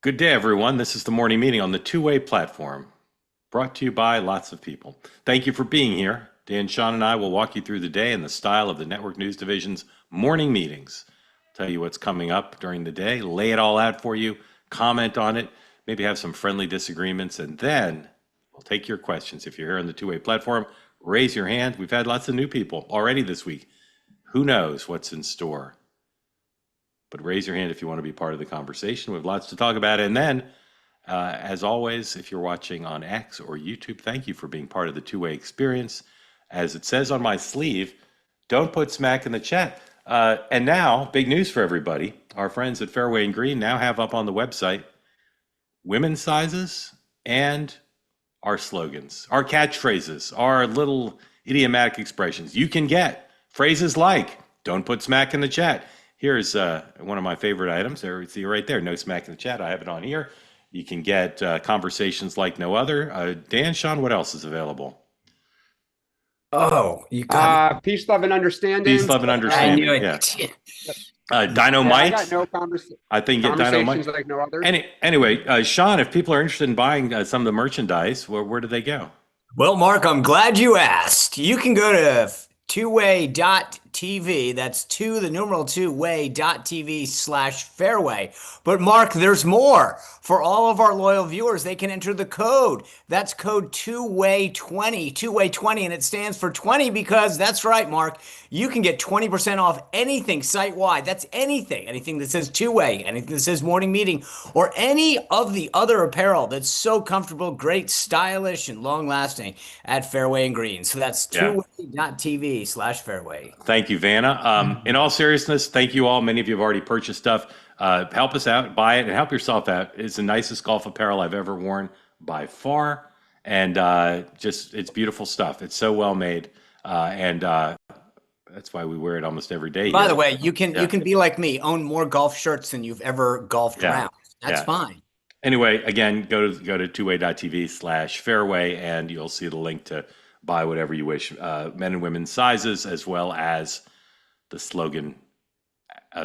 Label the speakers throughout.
Speaker 1: Good day, everyone. This is the morning meeting on the two-way platform, brought to you by lots of people. Thank you for being here. Dan, Sean, and I will walk you through the day in the style of the Network News Division's morning meetings. Tell you what's coming up during the day, lay it all out for you, comment on it, maybe have some friendly disagreements, and then we'll take your questions. If you're here on the two-way platform, raise your hand. We've had lots of new people already this week. Who knows what's in store? But raise your hand if you want to be part of the conversation. We have lots to talk about. And then, as always, if you're watching on X or YouTube, thank you for being part of the two-way experience. As it says on my sleeve, don't put smack in the chat. And now, big news for everybody. Our friends at Fairway and Green now have up on the website women's sizes and our slogans, our catchphrases, our little idiomatic expressions. You can get phrases like, don't put smack in the chat. Here's one of my favorite items. There, see right there, no smack in the chat. I have it on here. You can get conversations like no other. Dan, Sean, what else is available?
Speaker 2: Oh, you got
Speaker 3: peace, love, and understanding.
Speaker 1: Peace, love, and understanding.
Speaker 2: I knew it.
Speaker 1: Yeah. Dynamite.
Speaker 3: I got no conversation.
Speaker 1: I think get Dynamite.
Speaker 3: Like no other.
Speaker 1: Anyway, Sean, if people are interested in buying some of the merchandise, where do they go?
Speaker 2: Well, Mark, I'm glad you asked. You can go to twoway.tv. That's the numeral 2way.tv/fairway. But Mark, there's more. For all of our loyal viewers, they can enter the code. That's code 2way20, 2way20, and it stands for 20 because that's right, Mark. You can get 20% off anything site-wide. That's anything that says two-way, anything that says morning meeting, or any of the other apparel that's so comfortable, great, stylish, and long-lasting at Fairway and Green. So that's twoway.tv/fairway.
Speaker 1: Thank you, Vanna. In all seriousness, thank you all. Many of you have already purchased stuff. Help us out, buy it, and help yourself out. It's the nicest golf apparel I've ever worn by far. And it's beautiful stuff. It's so well made. And that's why we wear it almost every day.
Speaker 2: By the way, you can be like me, own more golf shirts than you've ever golfed around. That's fine.
Speaker 1: Anyway, again, go to twoway.tv/fairway, and you'll see the link to buy whatever you wish, men and women's sizes, as well as the slogan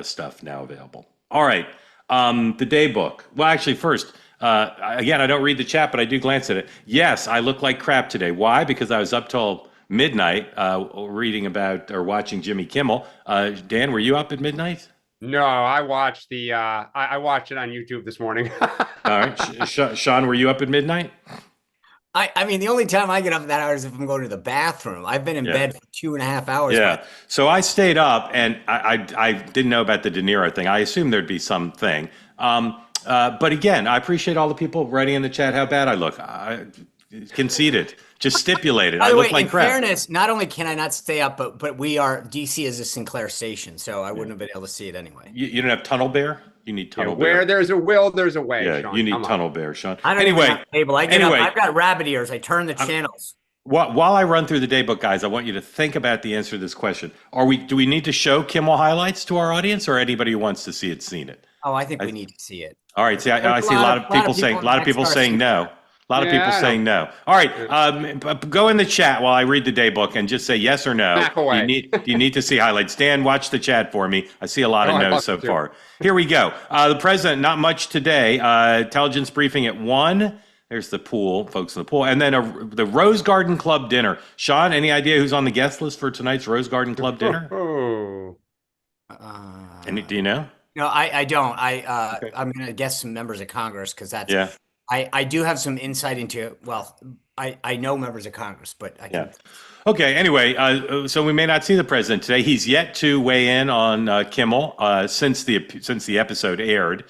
Speaker 1: stuff now available. All right, the Daybook. Well, actually, first, again, I don't read the chat, but I do glance at it. Yes, I look like crap today. Why? Because I was up till midnight reading about or watching Jimmy Kimmel. Dan, were you up at midnight?
Speaker 3: No, I watched I watched it on YouTube this morning.
Speaker 1: All right, Sean, were you up at midnight?
Speaker 2: I mean, the only time I get up at that hour is if I'm going to the bathroom. I've been in bed for 2.5 hours.
Speaker 1: Yeah. So I stayed up, and I didn't know about the De Niro thing. I assumed there'd be something. But again, I appreciate all the people writing in the chat how bad I look. I conceded, just stipulated. I look like crap.
Speaker 2: In fairness, not only can I not stay up, but DC is a Sinclair station, so I wouldn't have been able to see it anyway.
Speaker 1: You don't have Tunnel Bear? You need Tunnel Bear.
Speaker 3: Where there's a will, there's a way.
Speaker 1: Yeah,
Speaker 3: Sean,
Speaker 1: you need Tunnel Bear, Sean.
Speaker 2: I don't even have a cable. I get up, I've got rabbit ears. I turn the channels.
Speaker 1: While I run through the Daybook, guys, I want you to think about the answer to this question. Do we need to show Kimmel highlights to our audience, or anybody who wants to see it seen it?
Speaker 2: Oh, I think we need to see it.
Speaker 1: All right. See, I see a lot of people saying no. A lot of people saying no. All right, go in the chat while I read the Daybook and just say yes or no.
Speaker 3: Back away.
Speaker 1: You need to see highlights. Dan, watch the chat for me. I see a lot of no's so far. Here we go. The president, not much today. Intelligence briefing at 1. There's the pool, folks in the pool. And then the Rose Garden Club dinner. Sean, any idea who's on the guest list for tonight's Rose Garden Club dinner? Do you know?
Speaker 2: No, I don't. I'm going to guess some members of Congress because that's...
Speaker 1: Yeah.
Speaker 2: I do have some insight into, well, I know members of Congress, but I can't.
Speaker 1: Okay, anyway, so we may not see the president today. He's yet to weigh in on Kimmel since the episode aired.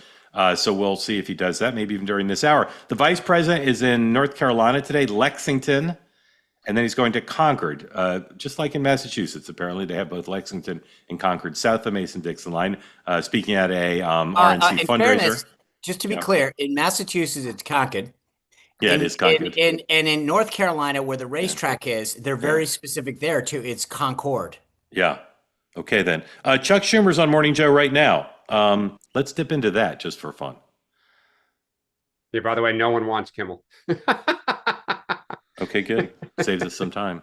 Speaker 1: So we'll see if he does that, maybe even during this hour. The vice president is in North Carolina today, Lexington, and then he's going to Concord, just like in Massachusetts. Apparently, they have both Lexington and Concord, south of the Mason-Dixon line, speaking at a RNC fundraiser.
Speaker 2: Fairness, just to be clear, in Massachusetts, it's Concord.
Speaker 1: Yeah, it is Concord.
Speaker 2: And in North Carolina, where the racetrack is, they're very specific there, too. It's Concord.
Speaker 1: Yeah. Okay, then. Chuck Schumer's on Morning Joe right now. Let's dip into that just for fun.
Speaker 3: Yeah, by the way, no one wants Kimmel.
Speaker 1: Okay, good. Saves us some time.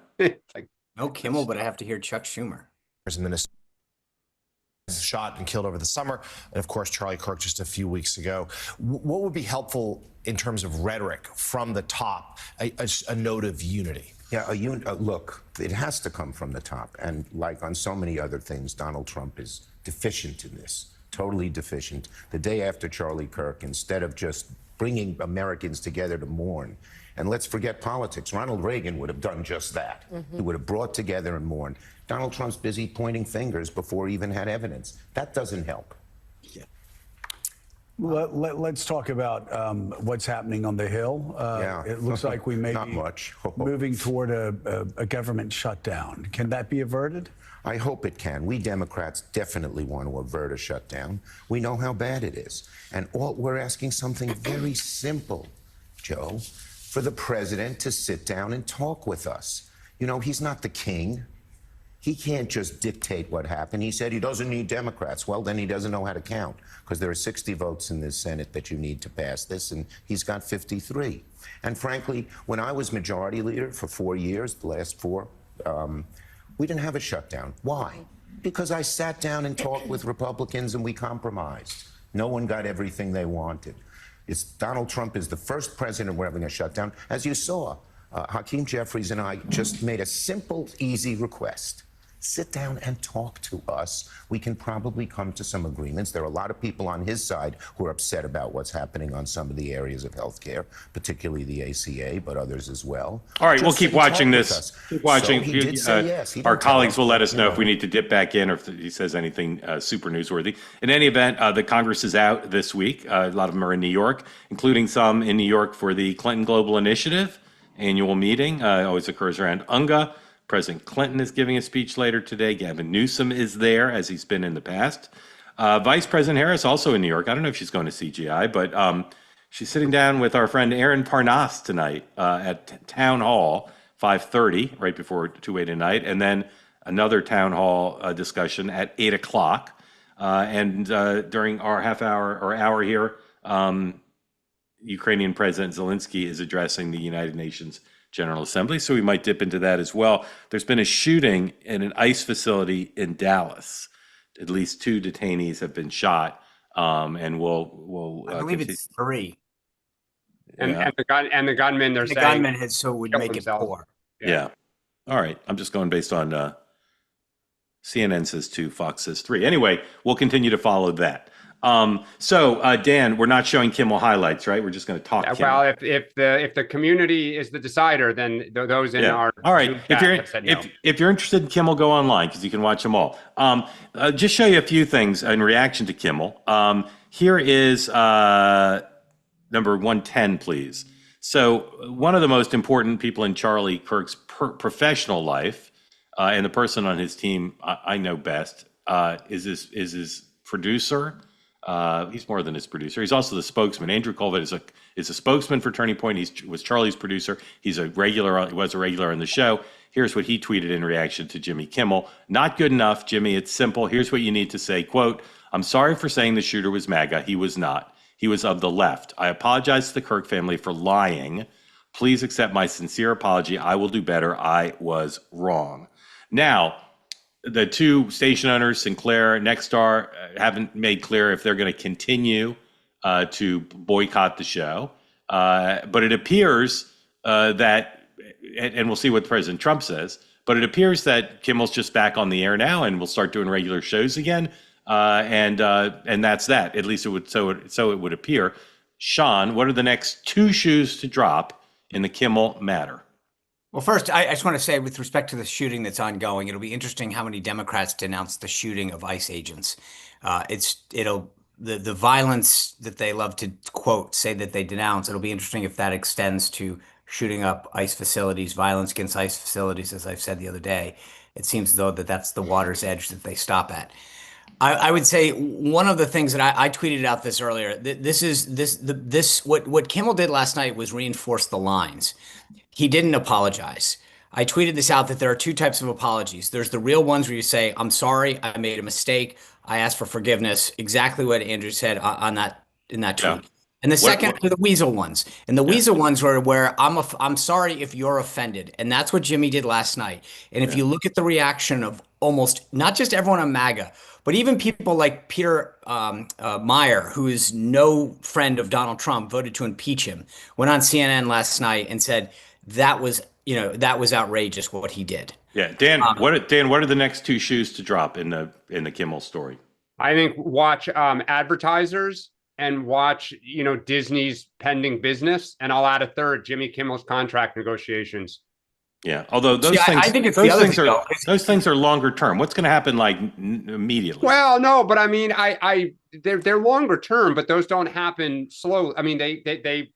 Speaker 2: No Kimmel, but I have to hear Chuck Schumer.
Speaker 4: shot and killed over the summer, and of course Charlie Kirk just a few weeks ago. What would be helpful in terms of rhetoric from the top, a note of unity?
Speaker 5: Yeah, look, it has to come from the top. And like on so many other things, Donald Trump is deficient in this, totally deficient. The day after Charlie Kirk, instead of just bringing Americans together to mourn, and let's forget politics, Ronald Reagan would have done just that. He would have brought together and mourned. Donald Trump's busy pointing fingers before he even had evidence. That doesn't help.
Speaker 6: Let's talk about what's happening on the Hill. It looks like we may
Speaker 5: Not
Speaker 6: be
Speaker 5: much.
Speaker 6: moving toward a government shutdown. Can that be averted?
Speaker 5: I hope it can. We Democrats definitely want to avert a shutdown. We know how bad it is. And we're asking something very simple, Joe, for the president to sit down and talk with us. You know, he's not the king. He can't just dictate what happened. He said he doesn't need Democrats. Well, then he doesn't know how to count, because there are 60 votes in this Senate that you need to pass this, and he's got 53. And frankly, when I was majority leader for 4 years, the last 4, we didn't have a shutdown. Why? Because I sat down and talked with Republicans and we compromised. No one got everything they wanted. Donald Trump is the first president we're having a shutdown. As you saw, Hakeem Jeffries and I just made a simple, easy request. Sit down and talk to us. We can probably come to some agreements. There are a lot of people on his side who are upset about what's happening on some of the areas of healthcare, particularly the ACA, but others as well.
Speaker 1: All right,
Speaker 5: Just
Speaker 1: we'll keep
Speaker 5: sit and
Speaker 1: watching
Speaker 5: talk with
Speaker 1: this.
Speaker 5: us.
Speaker 1: Keep watching.
Speaker 5: So he did say yes. He
Speaker 1: Our
Speaker 5: didn't tell
Speaker 1: colleagues
Speaker 5: us,
Speaker 1: will let us know
Speaker 5: you
Speaker 1: if we need to dip back in or if he says anything super newsworthy. In any event, the Congress is out this week. A lot of them are in New York, including some in New York for the Clinton Global Initiative annual meeting. Always occurs around UNGA. President Clinton is giving a speech later today. Gavin Newsom is there, as he's been in the past. Vice President Harris also in New York. I don't know if she's going to CGI, but she's sitting down with our friend Aaron Parnas tonight at Town Hall, 5:30, right before 2-way tonight, and then another Town Hall discussion at 8 o'clock. And during our half hour or hour here, Ukrainian President Zelensky is addressing the United Nations General Assembly, so we might dip into that as well. There's been a shooting in an ICE facility in Dallas. At least 2 detainees have been shot, and we'll.
Speaker 2: I believe it's 3.
Speaker 3: And the gunman, they're
Speaker 2: The
Speaker 3: saying
Speaker 2: gunman had, so it would
Speaker 3: killed
Speaker 2: make
Speaker 3: himself.
Speaker 2: it 4.
Speaker 1: Yeah. All right. I'm just going based on CNN says 2, Fox says 3. Anyway, we'll continue to follow that. So Dan, we're not showing Kimmel highlights, right? We're just going to talk. Kimmel.
Speaker 3: Well, if the community is the decider, then those in our
Speaker 1: all right.
Speaker 3: group chat have said no.
Speaker 1: If you're interested in Kimmel, go online because you can watch them all. Just show you a few things in reaction to Kimmel. Here is number 110, please. So one of the most important people in Charlie Kirk's professional life, and the person on his team I know best, is his producer. He's more than his producer. He's also the spokesman. Andrew Colvin is a spokesman for Turning Point. He was Charlie's producer. He was a regular on the show. Here's what he tweeted in reaction to Jimmy Kimmel. Not good enough, Jimmy. It's simple. Here's what you need to say. Quote, I'm sorry for saying the shooter was MAGA. He was not. He was of the left. I apologize to the Kirk family for lying. Please accept my sincere apology. I will do better. I was wrong. Now, the 2 station owners, Sinclair, Nexstar, haven't made clear if they're going to continue to boycott the show. But it appears that, and we'll see what President Trump says, but it appears that Kimmel's just back on the air now and will start doing regular shows again. And that's that. At least it would so it would appear. Sean, what are the next 2 shoes to drop in the Kimmel matter?
Speaker 2: Well, first, I just want to say, with respect to the shooting that's ongoing, it'll be interesting how many Democrats denounce the shooting of ICE agents. The violence that they love to quote, say that they denounce. It'll be interesting if that extends to shooting up ICE facilities, violence against ICE facilities, as I've said the other day. It seems as though that's the water's edge that they stop at. I would say one of the things that I tweeted out this earlier. What Kimmel did last night was reinforce the lines. He didn't apologize. I tweeted this out that there are 2 types of apologies. There's the real ones where you say, I'm sorry, I made a mistake. I ask for forgiveness. Exactly what Andrew said in that tweet. Yeah. And the second are the weasel ones. And the weasel ones where I'm sorry if you're offended. And that's what Jimmy did last night. And if you look at the reaction of almost not just everyone on MAGA, But even people like Peter Meyer, who is no friend of Donald Trump, voted to impeach him, went on CNN last night and said that was, that was outrageous what he did.
Speaker 1: Yeah, Dan, what are the next two shoes to drop in the Kimmel story?
Speaker 3: I think watch advertisers and watch, Disney's pending business. And I'll add a third, Jimmy Kimmel's contract negotiations.
Speaker 1: Yeah, although those things,
Speaker 2: I think it's the other thing,
Speaker 1: those things are longer term. What's going to happen like immediately?
Speaker 3: Well, no, but I mean, they're longer term, but those don't happen slow. I mean, they.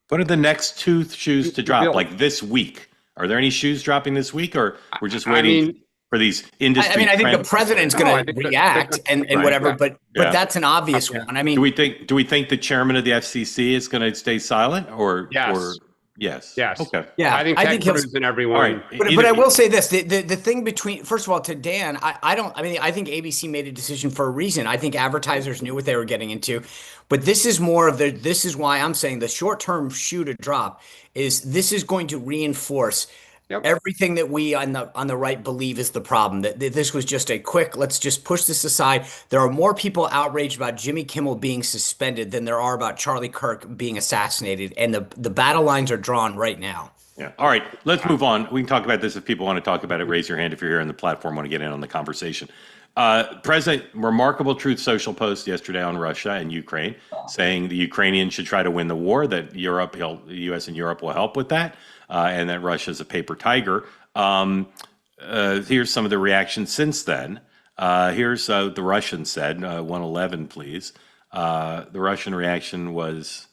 Speaker 1: What are the next two shoes to drop like this week? Are there any shoes dropping this week, or we're just waiting for these industry?
Speaker 2: I think the president's going to react and whatever, but that's an obvious one. I mean,
Speaker 1: do we think the chairman of the FCC is going to stay silent, or
Speaker 3: yes?
Speaker 1: Yes. Okay.
Speaker 2: Yeah,
Speaker 3: I think Cruz and everyone.
Speaker 1: Right.
Speaker 2: But I will say this: the thing between, first of all, to Dan, I think ABC made a decision for a reason. I think advertisers knew what they were getting into, but this is more of this is why I'm saying the short-term shoe to drop is this is going to reinforce everything that we on the right believe is the problem. That this was just a quick, let's just push this aside. There are more people outraged about Jimmy Kimmel being suspended than there are about Charlie Kirk being assassinated, and the battle lines are drawn right now.
Speaker 1: Yeah. All right. Let's move on. We can talk about this if people want to talk about it. Raise your hand if you're here on the platform, want to get in on the conversation. President, remarkable Truth Social post yesterday on Russia and Ukraine, saying the Ukrainians should try to win the war, that the U.S. and Europe will help with that, and that Russia is a paper tiger. Here's some of the reactions since then. Here's the Russian said, 111, please. The Russian reaction was,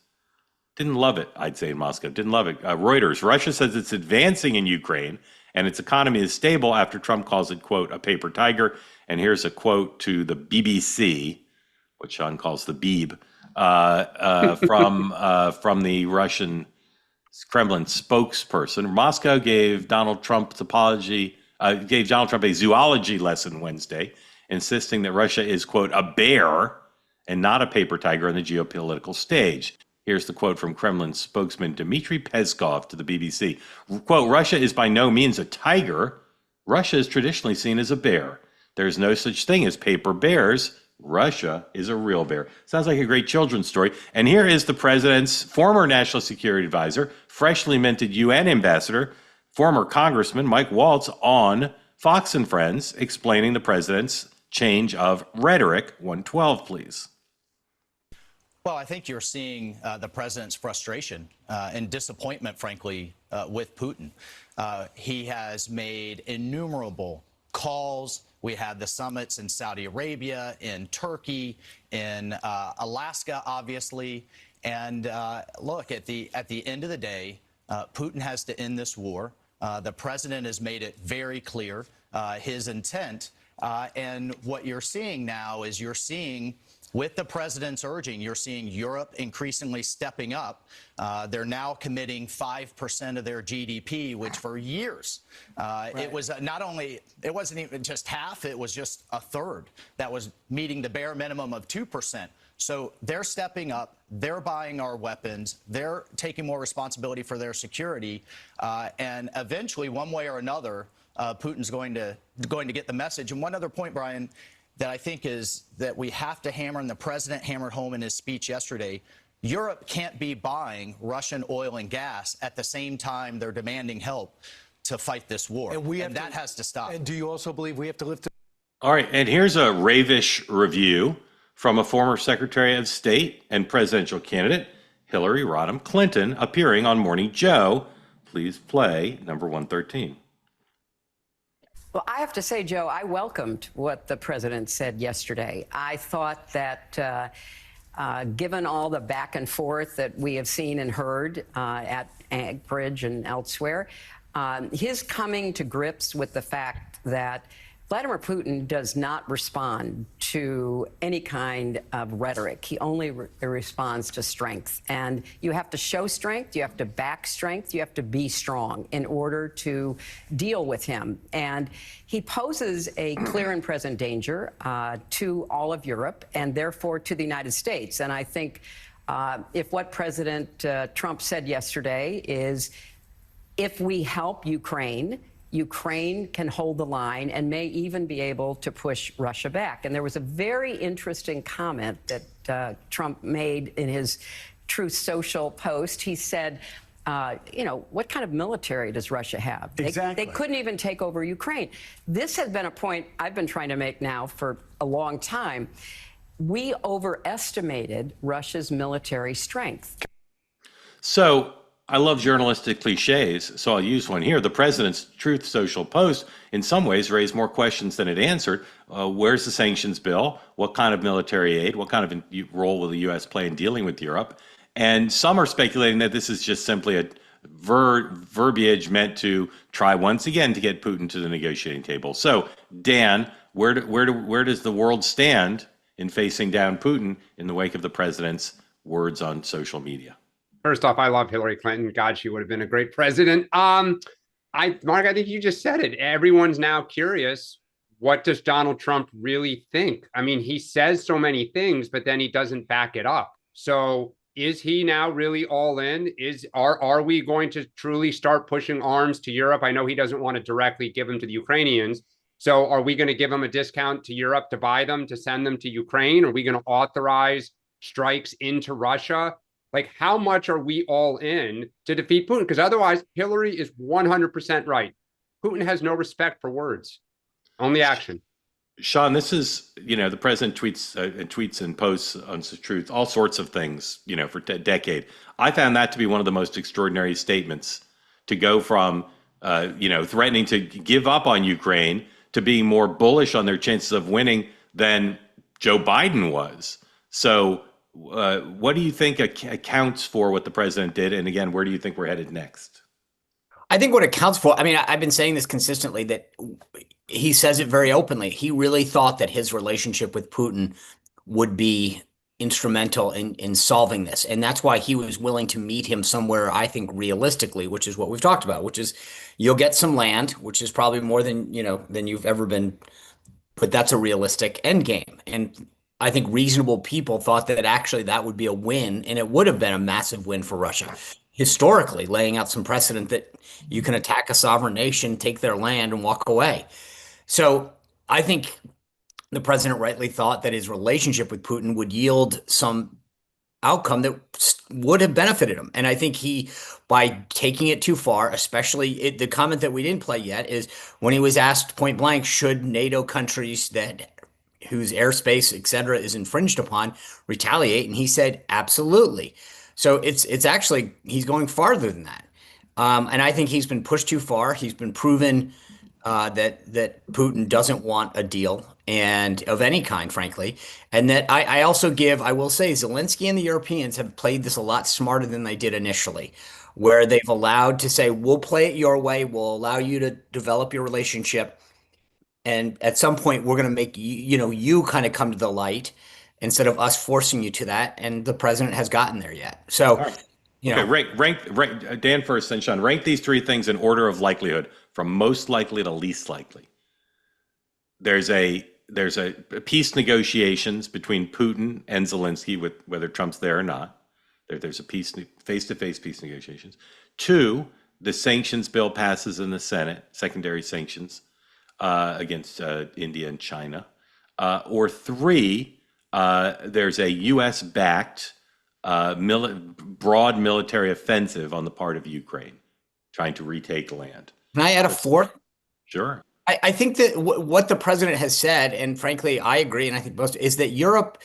Speaker 1: didn't love it, I'd say in Moscow. Didn't love it. Reuters, Russia says it's advancing in Ukraine and its economy is stable after Trump calls it, quote, a paper tiger. And here's a quote to the BBC, what Sean calls the Beeb, from the Russian Kremlin spokesperson. Moscow gave Donald Trump a zoology lesson Wednesday, insisting that Russia is, quote, a bear and not a paper tiger on the geopolitical stage. Here's the quote from Kremlin spokesman Dmitry Peskov to the BBC. Quote, Russia is by no means a tiger. Russia is traditionally seen as a bear. There's no such thing as paper bears. Russia is a real bear. Sounds like a great children's story. And here is the president's former national security advisor, freshly minted UN ambassador, former Congressman Mike Waltz on Fox and Friends, explaining the president's change of rhetoric. 112, please.
Speaker 7: Well, I think you're seeing the president's frustration and disappointment, frankly, with Putin. He has made innumerable calls. We had the summits in Saudi Arabia, in Turkey, in Alaska, obviously. And look, at the end of the day, Putin has to end this war. The president has made it very clear his intent. And what you're seeing now is with the president's urging, you're seeing Europe increasingly stepping up. They're now committing 5% of their GDP, which for years, it was it wasn't even just half, it was just a third. That was meeting the bare minimum of 2%. So they're stepping up, they're buying our weapons, they're taking more responsibility for their security, and eventually, one way or another, Putin's going to get the message. And one other point, Brian, that I think is that we have to hammer, and the president hammered home in his speech yesterday, Europe can't be buying Russian oil and gas at the same time they're demanding help to fight this war. And that has to stop.
Speaker 6: And do you also believe we have to lift?
Speaker 1: All right, and here's a ravish review from a former Secretary of State and presidential candidate, Hillary Rodham Clinton, appearing on Morning Joe. Please play number 113.
Speaker 8: Well, I have to say, Joe, I welcomed what the president said yesterday. I thought that given all the back and forth that we have seen and heard at Anchorage and elsewhere, his coming to grips with the fact that Vladimir Putin does not respond to any kind of rhetoric. He only responds to strength. And you have to show strength, you have to back strength, you have to be strong in order to deal with him. And he poses a clear and present danger to all of Europe and therefore to the United States. And I think if what President Trump said yesterday is, if we help Ukraine, Ukraine can hold the line and may even be able to push Russia back. And there was a very interesting comment that Trump made in his Truth Social post. He said, what kind of military does Russia have?
Speaker 6: Exactly.
Speaker 8: They couldn't even take over Ukraine. This has been a point I've been trying to make now for a long time. We overestimated Russia's military strength.
Speaker 1: So I love journalistic cliches, so I'll use one here. The president's Truth Social post, in some ways, raised more questions than it answered. Where's the sanctions bill? What kind of military aid? What kind of role will the U.S. play in dealing with Europe? And some are speculating that this is just simply a verbiage meant to try once again to get Putin to the negotiating table. So, Dan, where does the world stand in facing down Putin in the wake of the president's words on social media?
Speaker 3: First off, I love Hillary Clinton. God, she would have been a great president. Mark, I think you just said it. Everyone's now curious. What does Donald Trump really think? I mean, he says so many things, but then he doesn't back it up. So is he now really all in? Are we going to truly start pushing arms to Europe? I know he doesn't want to directly give them to the Ukrainians. So are we going to give them a discount to Europe to buy them, to send them to Ukraine? Are we going to authorize strikes into Russia? Like, how much are we all in to defeat Putin? Because otherwise, Hillary is 100% right. Putin has no respect for words, only action.
Speaker 1: Sean, this is, the president tweets and posts on Truth, all sorts of things, for a decade. I found that to be one of the most extraordinary statements, to go from, threatening to give up on Ukraine to being more bullish on their chances of winning than Joe Biden was. So what do you think accounts for what the president did? And again, where do you think we're headed next?
Speaker 2: I think what accounts for, I've been saying this consistently, that he says it very openly. He really thought that his relationship with Putin would be instrumental in solving this. And that's why he was willing to meet him somewhere, I think, realistically, which is what we've talked about, which is you'll get some land, which is probably more than you've ever been, but that's a realistic end game. And I think reasonable people thought that actually that would be a win, and it would have been a massive win for Russia, historically, laying out some precedent that you can attack a sovereign nation, take their land, and walk away. So I think the president rightly thought that his relationship with Putin would yield some outcome that would have benefited him. And I think by taking it too far, especially the comment that we didn't play yet is when he was asked point blank, should NATO countries whose airspace, et cetera, is infringed upon, retaliate? And he said, absolutely. So it's actually, he's going farther than that. And I think he's been pushed too far. He's been proven that Putin doesn't want a deal, and of any kind, frankly. And that I will say Zelensky and the Europeans have played this a lot smarter than they did initially, where they've allowed to say, we'll play it your way. We'll allow you to develop your relationship. And at some point, we're going to make you kind of come to the light instead of us forcing you to that. And the president has gotten there yet. So,
Speaker 1: right. Rank Dan first, then Sean. Rank these three things in order of likelihood, from most likely to least likely. There's a peace negotiations between Putin and Zelensky, with whether Trump's there or not. There's a face-to-face peace negotiations. 2, the sanctions bill passes in the Senate, secondary sanctions against India and China. Or 3, there's a U.S.-backed broad military offensive on the part of Ukraine, trying to retake land.
Speaker 2: Can I add a fourth?
Speaker 1: Sure.
Speaker 2: I think that what the president has said, and frankly, I agree, and I think most, is that Europe,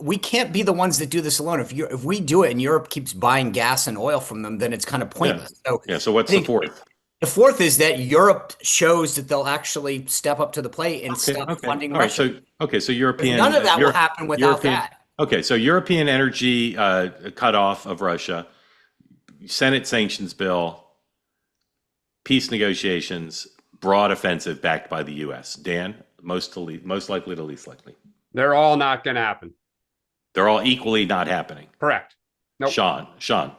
Speaker 2: we can't be the ones that do this alone. If we do it and Europe keeps buying gas and oil from them, then it's kind of pointless.
Speaker 1: So what's the fourth?
Speaker 2: The fourth is that Europe shows that they'll actually step up to the plate and stop funding Russia.
Speaker 1: So European.
Speaker 2: But none of that will happen without that.
Speaker 1: Okay, so European energy cutoff of Russia, Senate sanctions bill, peace negotiations, broad offensive backed by the U.S. Dan, most likely to least likely.
Speaker 3: They're all not going to happen.
Speaker 1: They're all equally not happening.
Speaker 3: Correct. Nope.
Speaker 1: Sean.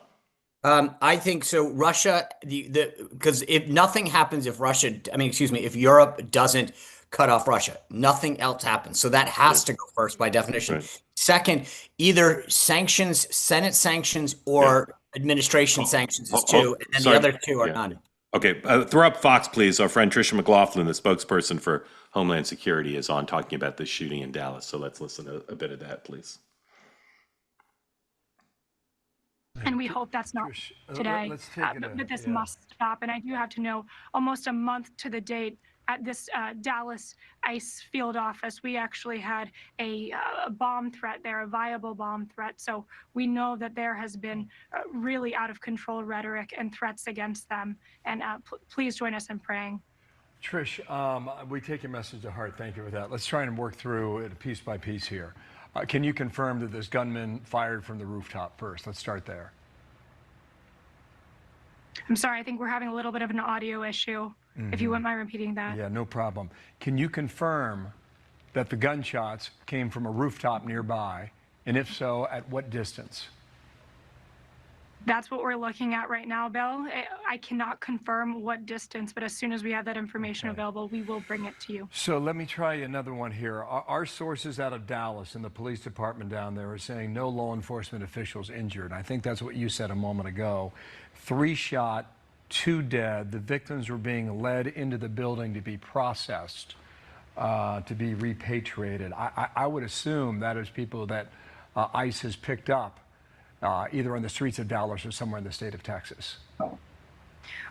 Speaker 2: I think so. Russia, because if nothing happens, if Europe doesn't cut off Russia, nothing else happens. So that has to go first by definition. Right. Second, either sanctions, Senate sanctions, or administration sanctions is 2, and then the other 2 are not.
Speaker 1: Okay, throw up Fox, please. Our friend Tricia McLaughlin, the spokesperson for Homeland Security, is on talking about this shooting in Dallas. So let's listen to a bit of that, please.
Speaker 9: And we hope that's not
Speaker 6: Trish,
Speaker 9: today,
Speaker 6: let's take it
Speaker 9: but this
Speaker 6: yeah.
Speaker 9: must stop. And I do have to know, almost a month to the date at this Dallas ICE field office, we actually had a bomb threat there, a viable bomb threat. So we know that there has been really out of control rhetoric and threats against them. And please join us in praying.
Speaker 6: Trish, we take your message to heart. Thank you for that. Let's try and work through it piece by piece here. Can you confirm that this gunman fired from the rooftop first? Let's start there.
Speaker 9: I'm sorry, I think we're having a little bit of an audio issue. If you wouldn't mind repeating that.
Speaker 6: Yeah, no problem. Can you confirm that the gunshots came from a rooftop nearby? And if so, at what distance?
Speaker 9: That's what we're looking at right now, Bill. I cannot confirm what distance, but as soon as we have that information available, we will bring it to you.
Speaker 6: So let me try another one here. Our sources out of Dallas and the police department down there are saying no law enforcement officials injured. I think that's what you said a moment ago. 3 shot, 2 dead. The victims were being led into the building to be processed, to be repatriated. I would assume that is people that ICE has picked up either on the streets of Dallas or somewhere in the state of Texas.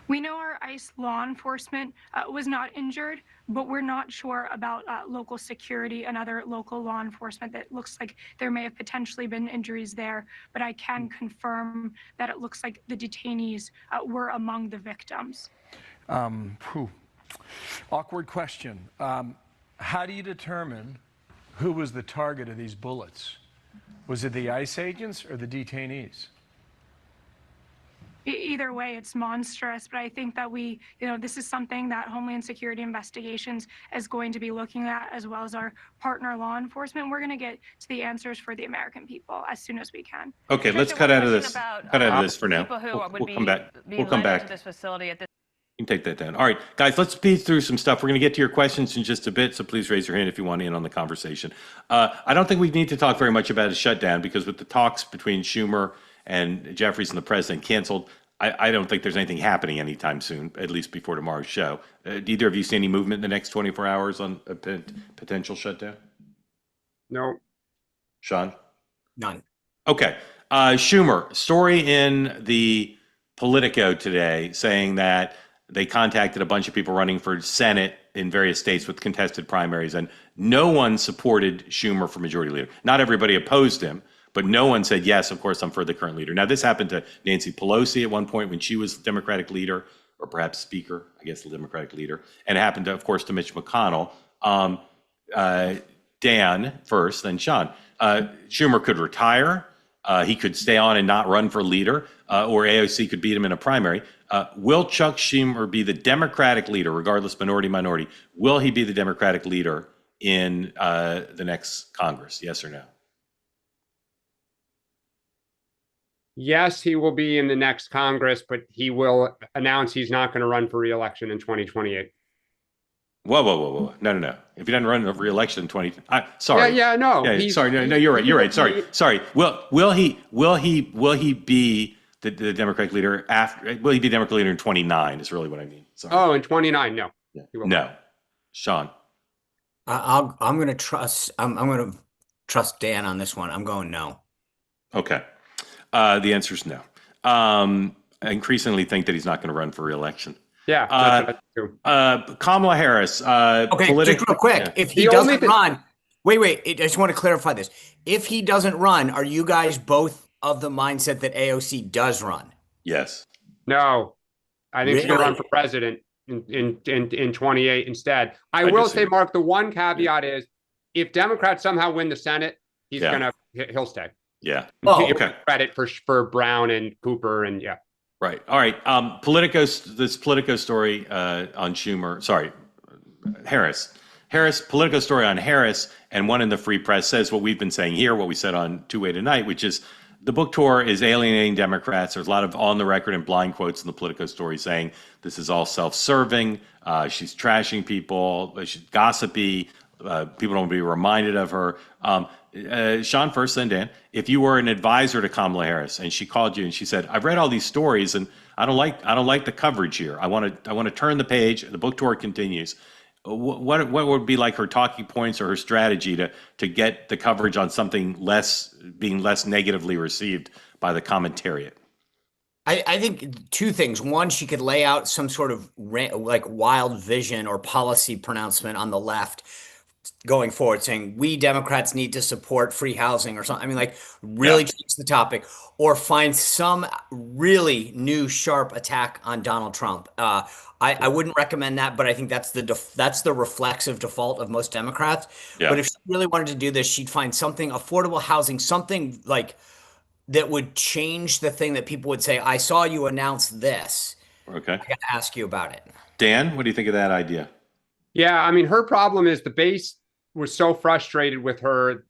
Speaker 9: We know our ICE law enforcement was not injured, but we're not sure about local security and other local law enforcement. That looks like there may have potentially been injuries there, but I can confirm that it looks like the detainees were among the victims.
Speaker 6: Awkward question. How do you determine who was the target of these bullets? Was it the ICE agents or the detainees?
Speaker 9: Either way, it's monstrous, but I think that this is something that Homeland Security Investigations is going to be looking at, as well as our partner law enforcement. We're going to get to the answers for the American people as soon as we can.
Speaker 1: Okay, let's cut out of this. Cut out of this for now. We'll come back. We'll come back.
Speaker 10: To this facility at this.
Speaker 1: You can take that down. All right, guys, let's speed through some stuff. We're going to get to your questions in just a bit, so please raise your hand if you want in on the conversation. I don't think we need to talk very much about a shutdown, because with the talks between Schumer and Jeffries and the president canceled, I don't think there's anything happening anytime soon, at least before tomorrow's show. Do either of you see any movement in the next 24 hours on a potential shutdown?
Speaker 3: No.
Speaker 1: Sean?
Speaker 2: None.
Speaker 1: Okay. Schumer, story in the Politico today saying that they contacted a bunch of people running for Senate in various states with contested primaries, and no one supported Schumer for majority leader. Not everybody opposed him, but no one said, yes, of course, I'm for the current leader. Now, this happened to Nancy Pelosi at one point when she was Democratic leader, or perhaps speaker, I guess the Democratic leader. And it happened, of course, to Mitch McConnell. Dan first, then Sean. Schumer could retire. He could stay on and not run for leader, or AOC could beat him in a primary. Will Chuck Schumer be the Democratic leader, regardless minority? Will he be the Democratic leader in the next Congress? Yes or no?
Speaker 3: Yes, he will be in the next Congress, but he will announce he's not going to run for re-election in 2028.
Speaker 1: Whoa. No. If he doesn't run for re-election in 20, sorry.
Speaker 3: No.
Speaker 1: Sorry, no, you're right. Sorry. Will he be the Democratic leader after? Will he be Democratic leader in 29? Is really what I mean. Sorry.
Speaker 3: Oh, in 29, no.
Speaker 1: Yeah. No. Sean.
Speaker 2: I'm going to trust. I'm going to trust Dan on this one. I'm going no.
Speaker 1: Okay. The answer is no. I increasingly think that he's not going to run for re-election.
Speaker 3: Yeah.
Speaker 1: Kamala Harris.
Speaker 2: Okay, just real quick. If he doesn't run, wait. I just want to clarify this. If he doesn't run, are you guys both of the mindset that AOC does run?
Speaker 1: Yes.
Speaker 3: No. I think she's going to run for president in 28 instead. I will say, Mark, the one caveat is if Democrats somehow win the Senate, he'll stay.
Speaker 1: Yeah.
Speaker 3: Oh, okay. Credit for Brown and Cooper and yeah.
Speaker 1: Right. All right. This Politico story on Schumer. Sorry, Harris. Politico story on Harris, and one in the Free Press says what we've been saying here, what we said on Two-Way Tonight, which is the book tour is alienating Democrats. There's a lot of on the record and blind quotes in the Politico story saying this is all self-serving. She's trashing people. She's gossipy. People don't be reminded of her. Sean first, then Dan. If you were an advisor to Kamala Harris and she called you and she said, "I've read all these stories and I don't like the coverage here. I want to turn the page. The book tour continues." What would be like her talking points or her strategy to get the coverage on something being less negatively received by the commentariat?
Speaker 2: I think two things. One, she could lay out some sort of like wild vision or policy pronouncement on the left going forward, saying we Democrats need to support free housing or something. I mean, like really change the topic, or find some really new sharp attack on Donald Trump. I wouldn't recommend that, but I think that's the reflexive default of most Democrats.
Speaker 1: Yeah.
Speaker 2: But if she really wanted to do this, she'd find something affordable housing, something like that would change the thing that people would say, "I saw you announce this.
Speaker 1: Okay.
Speaker 2: I got to ask you about it."
Speaker 1: Dan, what do you think of that idea?
Speaker 3: Yeah, I mean, her problem is the base was so frustrated with her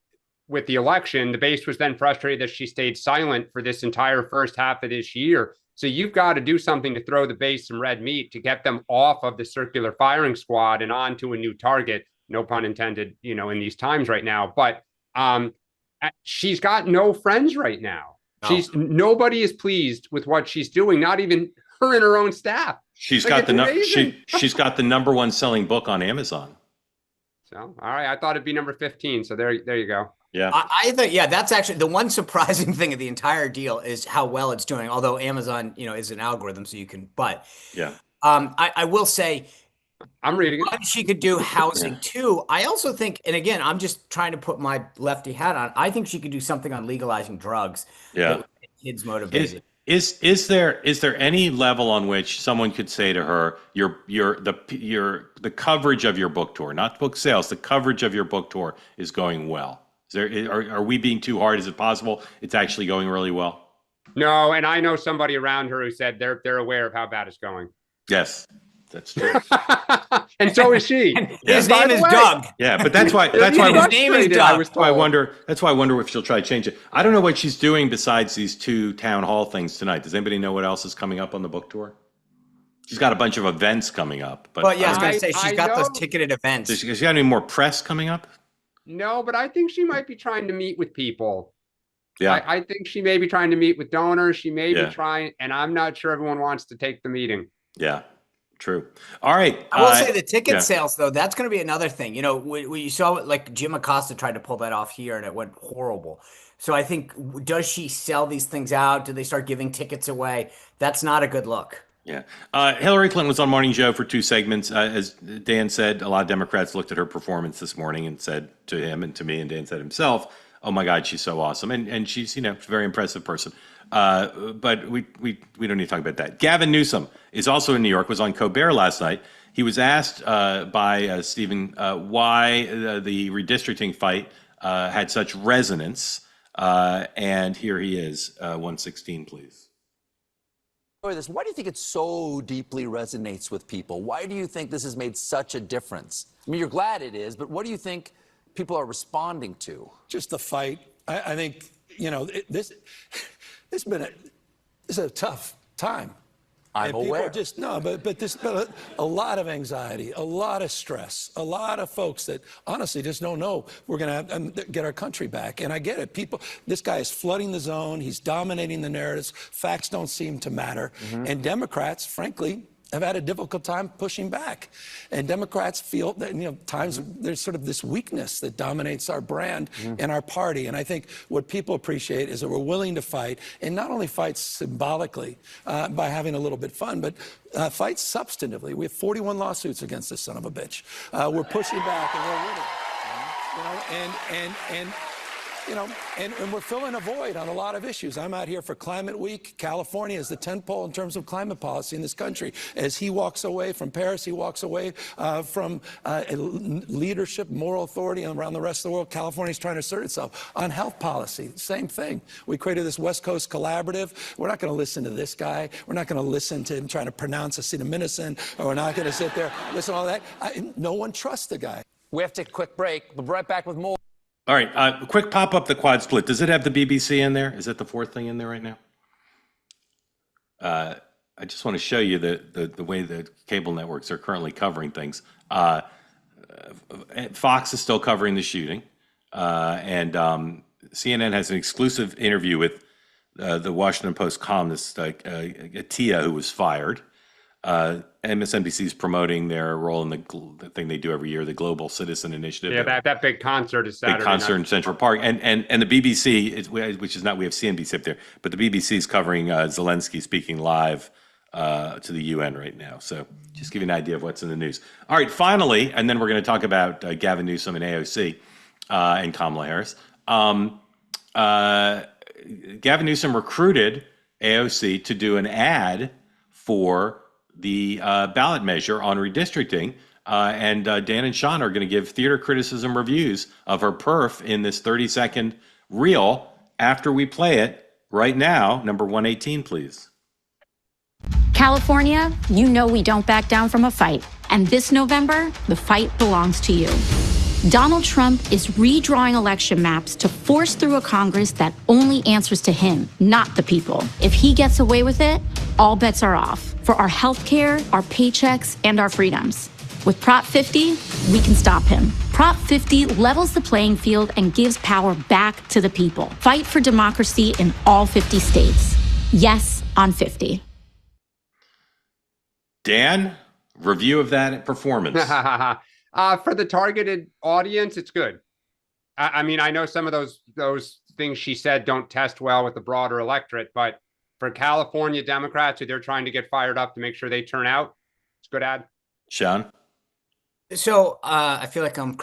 Speaker 3: with the election. The base was then frustrated that she stayed silent for this entire first half of this year. So you've got to do something to throw the base some red meat to get them off of the circular firing squad and onto a new target. No pun intended, in these times right now. But she's got no friends right now.
Speaker 2: No.
Speaker 3: Nobody is pleased with what she's doing, not even her and her own staff.
Speaker 1: She's
Speaker 3: Like,
Speaker 1: got
Speaker 3: she's
Speaker 1: got the number one selling book on Amazon.
Speaker 3: So, all right, I thought it'd be number 15. So there you go.
Speaker 1: Yeah.
Speaker 2: I think, that's actually the one surprising thing of the entire deal is how well it's doing. Although Amazon, is an algorithm, so you can, but
Speaker 1: Yeah.
Speaker 2: I will say,
Speaker 3: I'm reading it.
Speaker 2: one, she could do housing too. I also think, and again, I'm just trying to put my lefty hat on. I think she could do something on legalizing drugs.
Speaker 1: Yeah.
Speaker 2: that would get kids motivated.
Speaker 1: Is there any level on which someone could say to her, the coverage of your book tour, not book sales, the coverage of your book tour is going well? Are we being too hard? Is it possible it's actually going really well?
Speaker 3: No, and I know somebody around her who said they're aware of how bad it's going.
Speaker 1: Yes, that's true.
Speaker 3: And so is she.
Speaker 2: His
Speaker 3: By
Speaker 2: name
Speaker 3: the
Speaker 2: is
Speaker 3: way,
Speaker 2: Doug.
Speaker 1: Yeah, but that's why
Speaker 2: His name is Doug.
Speaker 3: was
Speaker 1: That's why I
Speaker 3: told.
Speaker 1: wonder if she'll try to change it. I don't know what she's doing besides these two town hall things tonight. Does anybody know what else is coming up on the book tour? She's got a bunch of events coming up. But
Speaker 2: But yeah, I was going to say, she's
Speaker 3: I
Speaker 2: got those
Speaker 3: know.
Speaker 2: ticketed events.
Speaker 1: does she got any more press coming up?
Speaker 3: No, but I think she might be trying to meet with people.
Speaker 1: Yeah.
Speaker 3: I think she may be trying to meet with donors. She may
Speaker 1: Yeah.
Speaker 3: be trying, and I'm not sure everyone wants to take the meeting.
Speaker 1: Yeah. True. All right.
Speaker 2: I will say the ticket
Speaker 1: yeah.
Speaker 2: sales, though, that's going to be another thing. We you saw like Jim Acosta tried to pull that off here and it went horrible. So I think, does she sell these things out? Do they start giving tickets away? That's not a good look.
Speaker 1: Yeah. Hillary Clinton was on Morning Joe for 2 segments. As Dan said, a lot of Democrats looked at her performance this morning and said to him and to me, and Dan said himself, "Oh my God, she's so awesome." And she's, a very impressive person. But we don't need to talk about that. Gavin Newsom is also in New York, was on Colbert last night. He was asked by Stephen why the redistricting fight had such resonance. And here he is, 116, please.
Speaker 10: This. Why do you think it so deeply resonates with people? Why do you think this has made such a difference? I mean, you're glad it is, but what do you think people are responding to?
Speaker 11: Just the fight. I think, this has been a tough time.
Speaker 10: I'm aware.
Speaker 11: But a lot of anxiety, a lot of stress, a lot of folks that honestly just don't know we're going to get our country back. And I get it. This guy is flooding the zone. He's dominating the narratives. Facts don't seem to matter. And Democrats, frankly, have had a difficult time pushing back. And Democrats feel that, times there's sort of this weakness that dominates our brand and our party. And I think what people appreciate is that we're willing to fight, and not only fight symbolically by having a little bit fun, but fight substantively. We have 41 lawsuits against this son of a bitch. We're pushing back and we're winning. And we're filling a void on a lot of issues. I'm out here for Climate Week. California is the tentpole in terms of climate policy in this country. As he walks away from Paris, he walks away from leadership, moral authority around the rest of the world. California's trying to assert itself on health policy. Same thing. We created this West Coast Collaborative. We're not going to listen to this guy. We're not going to listen to him trying to pronounce acetaminophen, or we're not going to sit there, listen to all that. No one trusts the guy.
Speaker 10: We have to take a quick break. We'll be right back with more.
Speaker 1: All right, quick pop up the quad split. Does it have the BBC in there? Is that the fourth thing in there right now? I just want to show you the way the cable networks are currently covering things. Fox is still covering the shooting, and CNN has an exclusive interview with the Washington Post columnist Tia, who was fired. MSNBC is promoting their role in the thing they do every year, the Global Citizen Initiative.
Speaker 3: Yeah, that big concert is Saturday
Speaker 1: big concert in Central Park, and the BBC, which is not, we have CNBC up there, but the BBC is covering Zelensky speaking live to the UN right now. So just give you an idea of what's in the news. All right, finally, and then we're going to talk about Gavin Newsom and AOC and Kamala Harris. Gavin Newsom recruited AOC to do an ad for the ballot measure on redistricting. And Dan and Sean are going to give theater criticism reviews of her perf in this 30-second reel after we play it right now. Number 118, please.
Speaker 12: California, you know we don't back down from a fight. And this November, the fight belongs to you. Donald Trump is redrawing election maps to force through a Congress that only answers to him, not the people. If he gets away with it, all bets are off for our health care, our paychecks, and our freedoms. With Prop 50, we can stop him. Prop 50 levels the playing field and gives power back to the people. Fight for democracy in all 50 states. Yes on 50.
Speaker 1: Dan, review of that performance.
Speaker 3: For the targeted audience, it's good. I mean, I know some of those things she said don't test well with the broader electorate, but for California Democrats who they're trying to get fired up to make sure they turn out, it's a good ad.
Speaker 1: Sean?
Speaker 2: So I feel like I'm,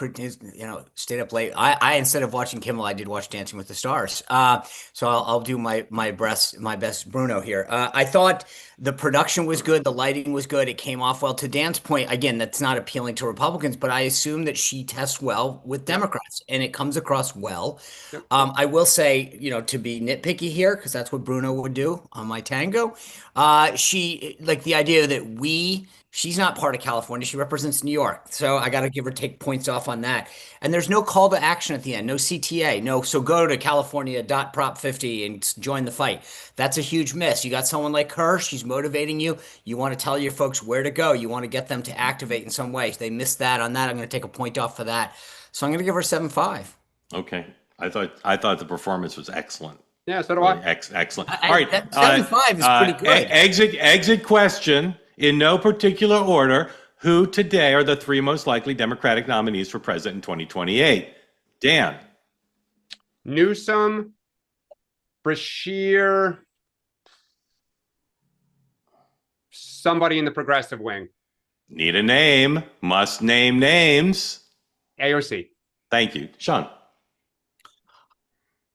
Speaker 2: stayed up late. I instead of watching Kimmel, I did watch Dancing with the Stars. So I'll do my best Bruno here. I thought the production was good, the lighting was good, it came off well. To Dan's point, again, that's not appealing to Republicans, but I assume that she tests well with Democrats, and it comes across well. I will say, to be nitpicky here, because that's what Bruno would do on my tango. She like the idea that she's not part of California. She represents New York. So I got to give her take points off on that. And there's no call to action at the end, no CTA, no. So go to California.prop50 and join the fight. That's a huge miss. You got someone like her. She's motivating you. You want to tell your folks where to go. You want to get them to activate in some ways. They missed that on that. I'm going to take a point off for that. So I'm going to give her 7.5.
Speaker 1: Okay. I thought the performance was excellent.
Speaker 3: Yeah, so do I.
Speaker 1: Excellent. All right.
Speaker 2: 7.5 is pretty good.
Speaker 1: Exit question in no particular order. Who today are the three most likely Democratic nominees for president in 2028? Dan.
Speaker 3: Newsom, Brashear, somebody in the progressive wing.
Speaker 1: Need a name. Must name names.
Speaker 3: AOC.
Speaker 1: Thank you. Sean.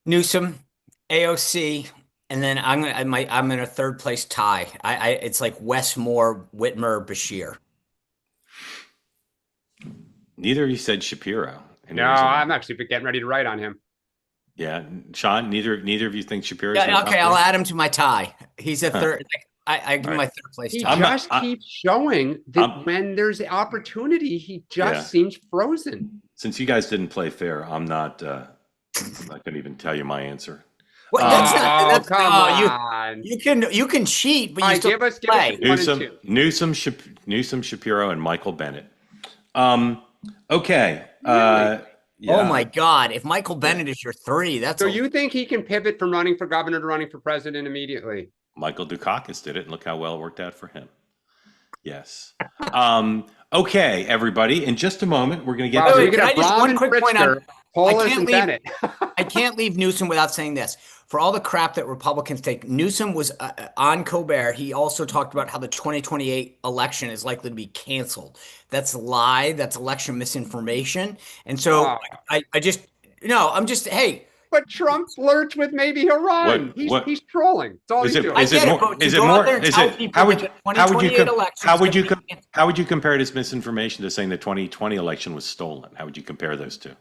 Speaker 2: Newsom, AOC, and then I'm in a third place tie. It's like Westmore, Whitmer, Bashir.
Speaker 1: Neither of you said Shapiro.
Speaker 3: No, I'm actually getting ready to write on him.
Speaker 1: Yeah, Sean. Neither of you think Shapiro.
Speaker 2: Yeah, okay, I'll add him to my tie. He's a third. I give him my third place
Speaker 3: He
Speaker 2: tie.
Speaker 3: just keeps showing that when there's the opportunity, he just seems frozen.
Speaker 1: Since you guys didn't play fair, I'm not going to even tell you my answer.
Speaker 2: Well, that's come on. You can cheat, but you still
Speaker 3: give us
Speaker 2: play.
Speaker 1: Newsom, Shapiro, and Michael Bennett. Okay.
Speaker 2: Really? Oh my God! If Michael Bennett is your three, that's.
Speaker 3: So you think he can pivot from running for governor to running for president immediately?
Speaker 1: Michael Dukakis did it, and look how well it worked out for him. Yes. Okay, everybody. In just a moment, we're going to get.
Speaker 2: Can I just one quick point on?
Speaker 3: Bennett.
Speaker 2: I can't leave Newsom without saying this. For all the crap that Republicans take, Newsom was on Colbert. He also talked about how the 2028 election is likely to be canceled. That's a lie. That's election misinformation. And so I'm just, hey.
Speaker 3: But Trump flirts with maybe he'll run. He's trolling. That's all he's doing.
Speaker 1: How would you compare this misinformation to saying the 2020 election was stolen? How would you compare those two?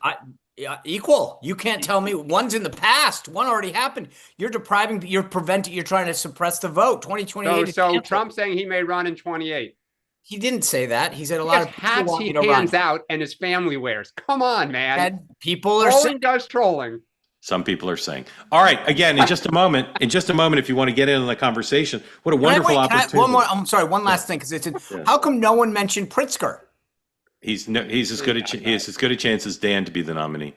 Speaker 2: Equal. You can't tell me one's in the past. One already happened. You're trying to suppress the vote. 2028.
Speaker 3: So Trump's saying he may run in 28.
Speaker 2: He didn't say that. He said a lot of
Speaker 3: hats he hands out and his family wears. Come on, man.
Speaker 2: People are
Speaker 3: trolling does trolling.
Speaker 1: Some people are saying. All right. Again, in just a moment, if you want to get in on the conversation, what a wonderful opportunity.
Speaker 2: One last thing, because how come no one mentioned Pritzker?
Speaker 1: He's as good a chance as Dan to be the nominee.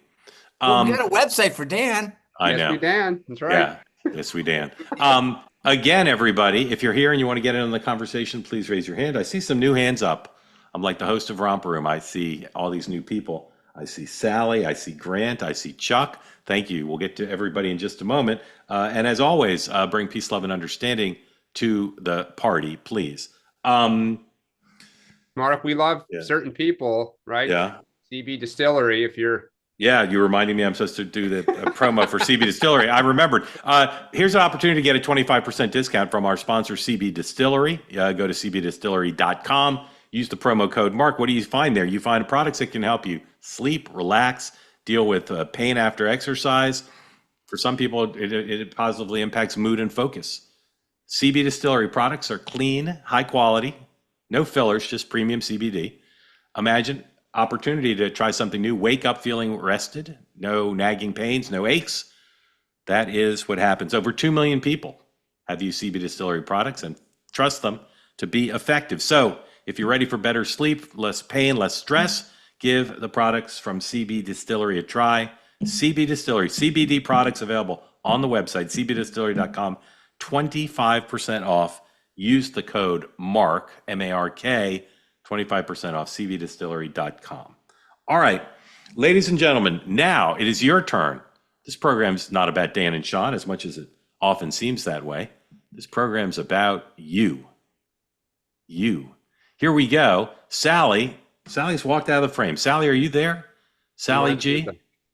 Speaker 2: We'll get a website for Dan.
Speaker 1: I
Speaker 3: yes,
Speaker 1: know.
Speaker 3: we Dan. That's right.
Speaker 1: Yeah. Yes, we Dan. Again, everybody, if you're here and you want to get in on the conversation, please raise your hand. I see some new hands up. I'm like the host of Romper Room. I see all these new people. I see Sally. I see Grant. I see Chuck. Thank you. We'll get to everybody in just a moment. And as always, bring peace, love, and understanding to the party, please.
Speaker 3: Mark, we love certain people, right?
Speaker 1: Yeah.
Speaker 3: CB Distillery, if you're...
Speaker 1: Yeah, you're reminding me I'm supposed to do the promo for CB Distillery. I remembered. Here's an opportunity to get a 25% discount from our sponsor, CB Distillery. Go to cbdistillery.com. Use the promo code Mark. What do you find there? You find products that can help you sleep, relax, deal with pain after exercise. For some people, it positively impacts mood and focus. CB Distillery products are clean, high quality, no fillers, just premium CBD. Imagine opportunity to try something new. Wake up feeling rested, no nagging pains, no aches. That is what happens. Over 2 million people have used CB Distillery products and trust them to be effective. So if you're ready for better sleep, less pain, less stress, give the products from CB Distillery a try. CB Distillery, CBD products available on the website, cbdistillery.com, 25% off. Use the code MARK, M-A-R-K, 25% off, cbdistillery.com. All right, ladies and gentlemen, now it is your turn. This program's not about Dan and Sean, as much as it often seems that way. This program's about you. You. Here we go. Sally's walked out of the frame. Sally, are you there? Sally G?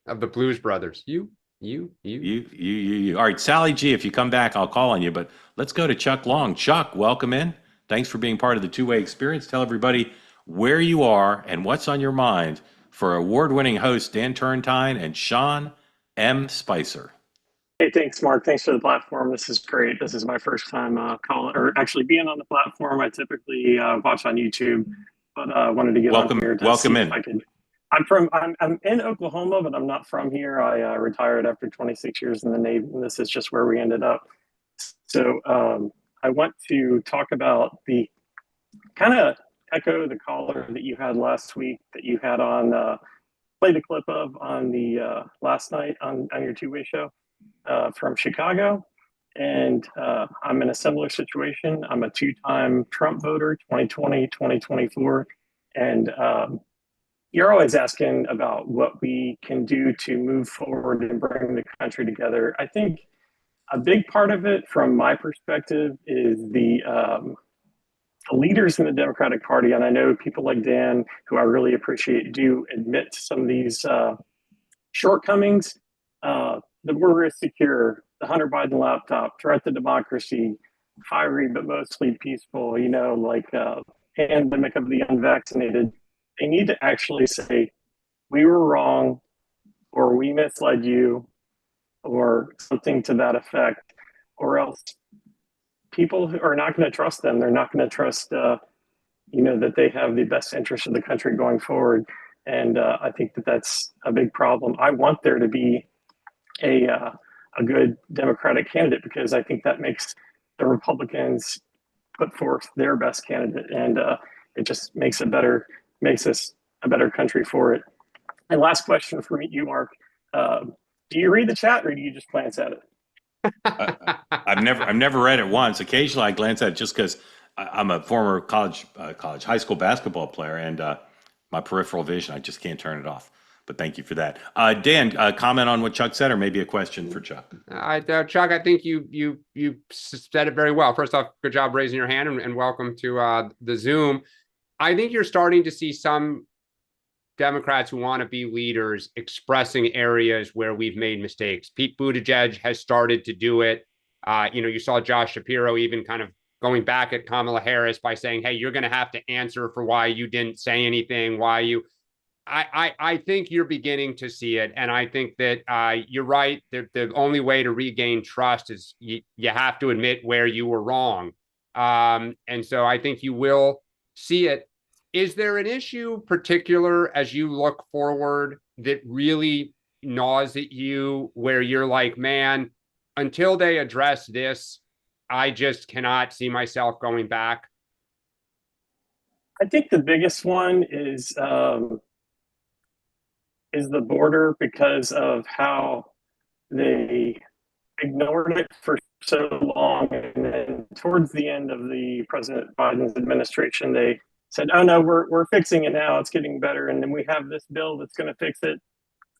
Speaker 3: Of the Blues Brothers. You.
Speaker 1: All right, Sally G, if you come back, I'll call on you. But let's go to Chuck Long. Chuck, welcome in. Thanks for being part of the two-way experience. Tell everybody where you are and what's on your mind for award-winning hosts Dan Turrentine and Sean M. Spicer.
Speaker 13: Hey, thanks, Mark. Thanks for the platform. This is great. This is my first time actually being on the platform. I typically watch on YouTube, but I wanted to get on here to see if I could. I'm in Oklahoma, but I'm not from here. I retired after 26 years in the Navy, and this is just where we ended up. So I want to talk about the kind of echo the caller that you had last week that you had on play the clip of on the last night on your two-way show from Chicago. And I'm in a similar situation. I'm a two-time Trump voter, 2020, 2024. And you're always asking about what we can do to move forward and bring the country together. I think a big part of it, from my perspective, is the leaders in the Democratic Party, and I know people like Dan, who I really appreciate, do admit to some of these shortcomings. The border is secure, the Hunter Biden laptop, threat to democracy, fiery but mostly peaceful, like pandemic of the unvaccinated. They need to actually say, we were wrong, or we misled you, or something to that effect, or else people are not going to trust them. They're not going to trust, that they have the best interest of the country going forward. And I think that that's a big problem. I want there to be a good Democratic candidate, because I think that makes the Republicans put forth their best candidate, and it just makes us a better country for it. And last question for you, Mark. Do you read the chat, or do you just glance at it?
Speaker 1: I've never read it once. Occasionally I glance at it just because I'm a former high school basketball player, and my peripheral vision, I just can't turn it off. But thank you for that. Dan, comment on what Chuck said, or maybe a question for Chuck.
Speaker 3: Chuck, I think you said it very well. First off, good job raising your hand, and welcome to the Zoom. I think you're starting to see some Democrats who want to be leaders expressing areas where we've made mistakes. Pete Buttigieg has started to do it. You saw Josh Shapiro even kind of going back at Kamala Harris by saying, hey, you're going to have to answer for why you didn't say anything, I think you're beginning to see it. And I think that you're right. The only way to regain trust is you have to admit where you were wrong. And so I think you will see it. Is there an issue particular as you look forward that really gnaws at you, where you're like, man, until they address this, I just cannot see myself going back?
Speaker 13: I think the biggest one is the border, because of how they ignored it for so long, and then towards the end of the President Biden's administration, they said, "Oh no, we're fixing it now. It's getting better, and then we have this bill that's going to fix it.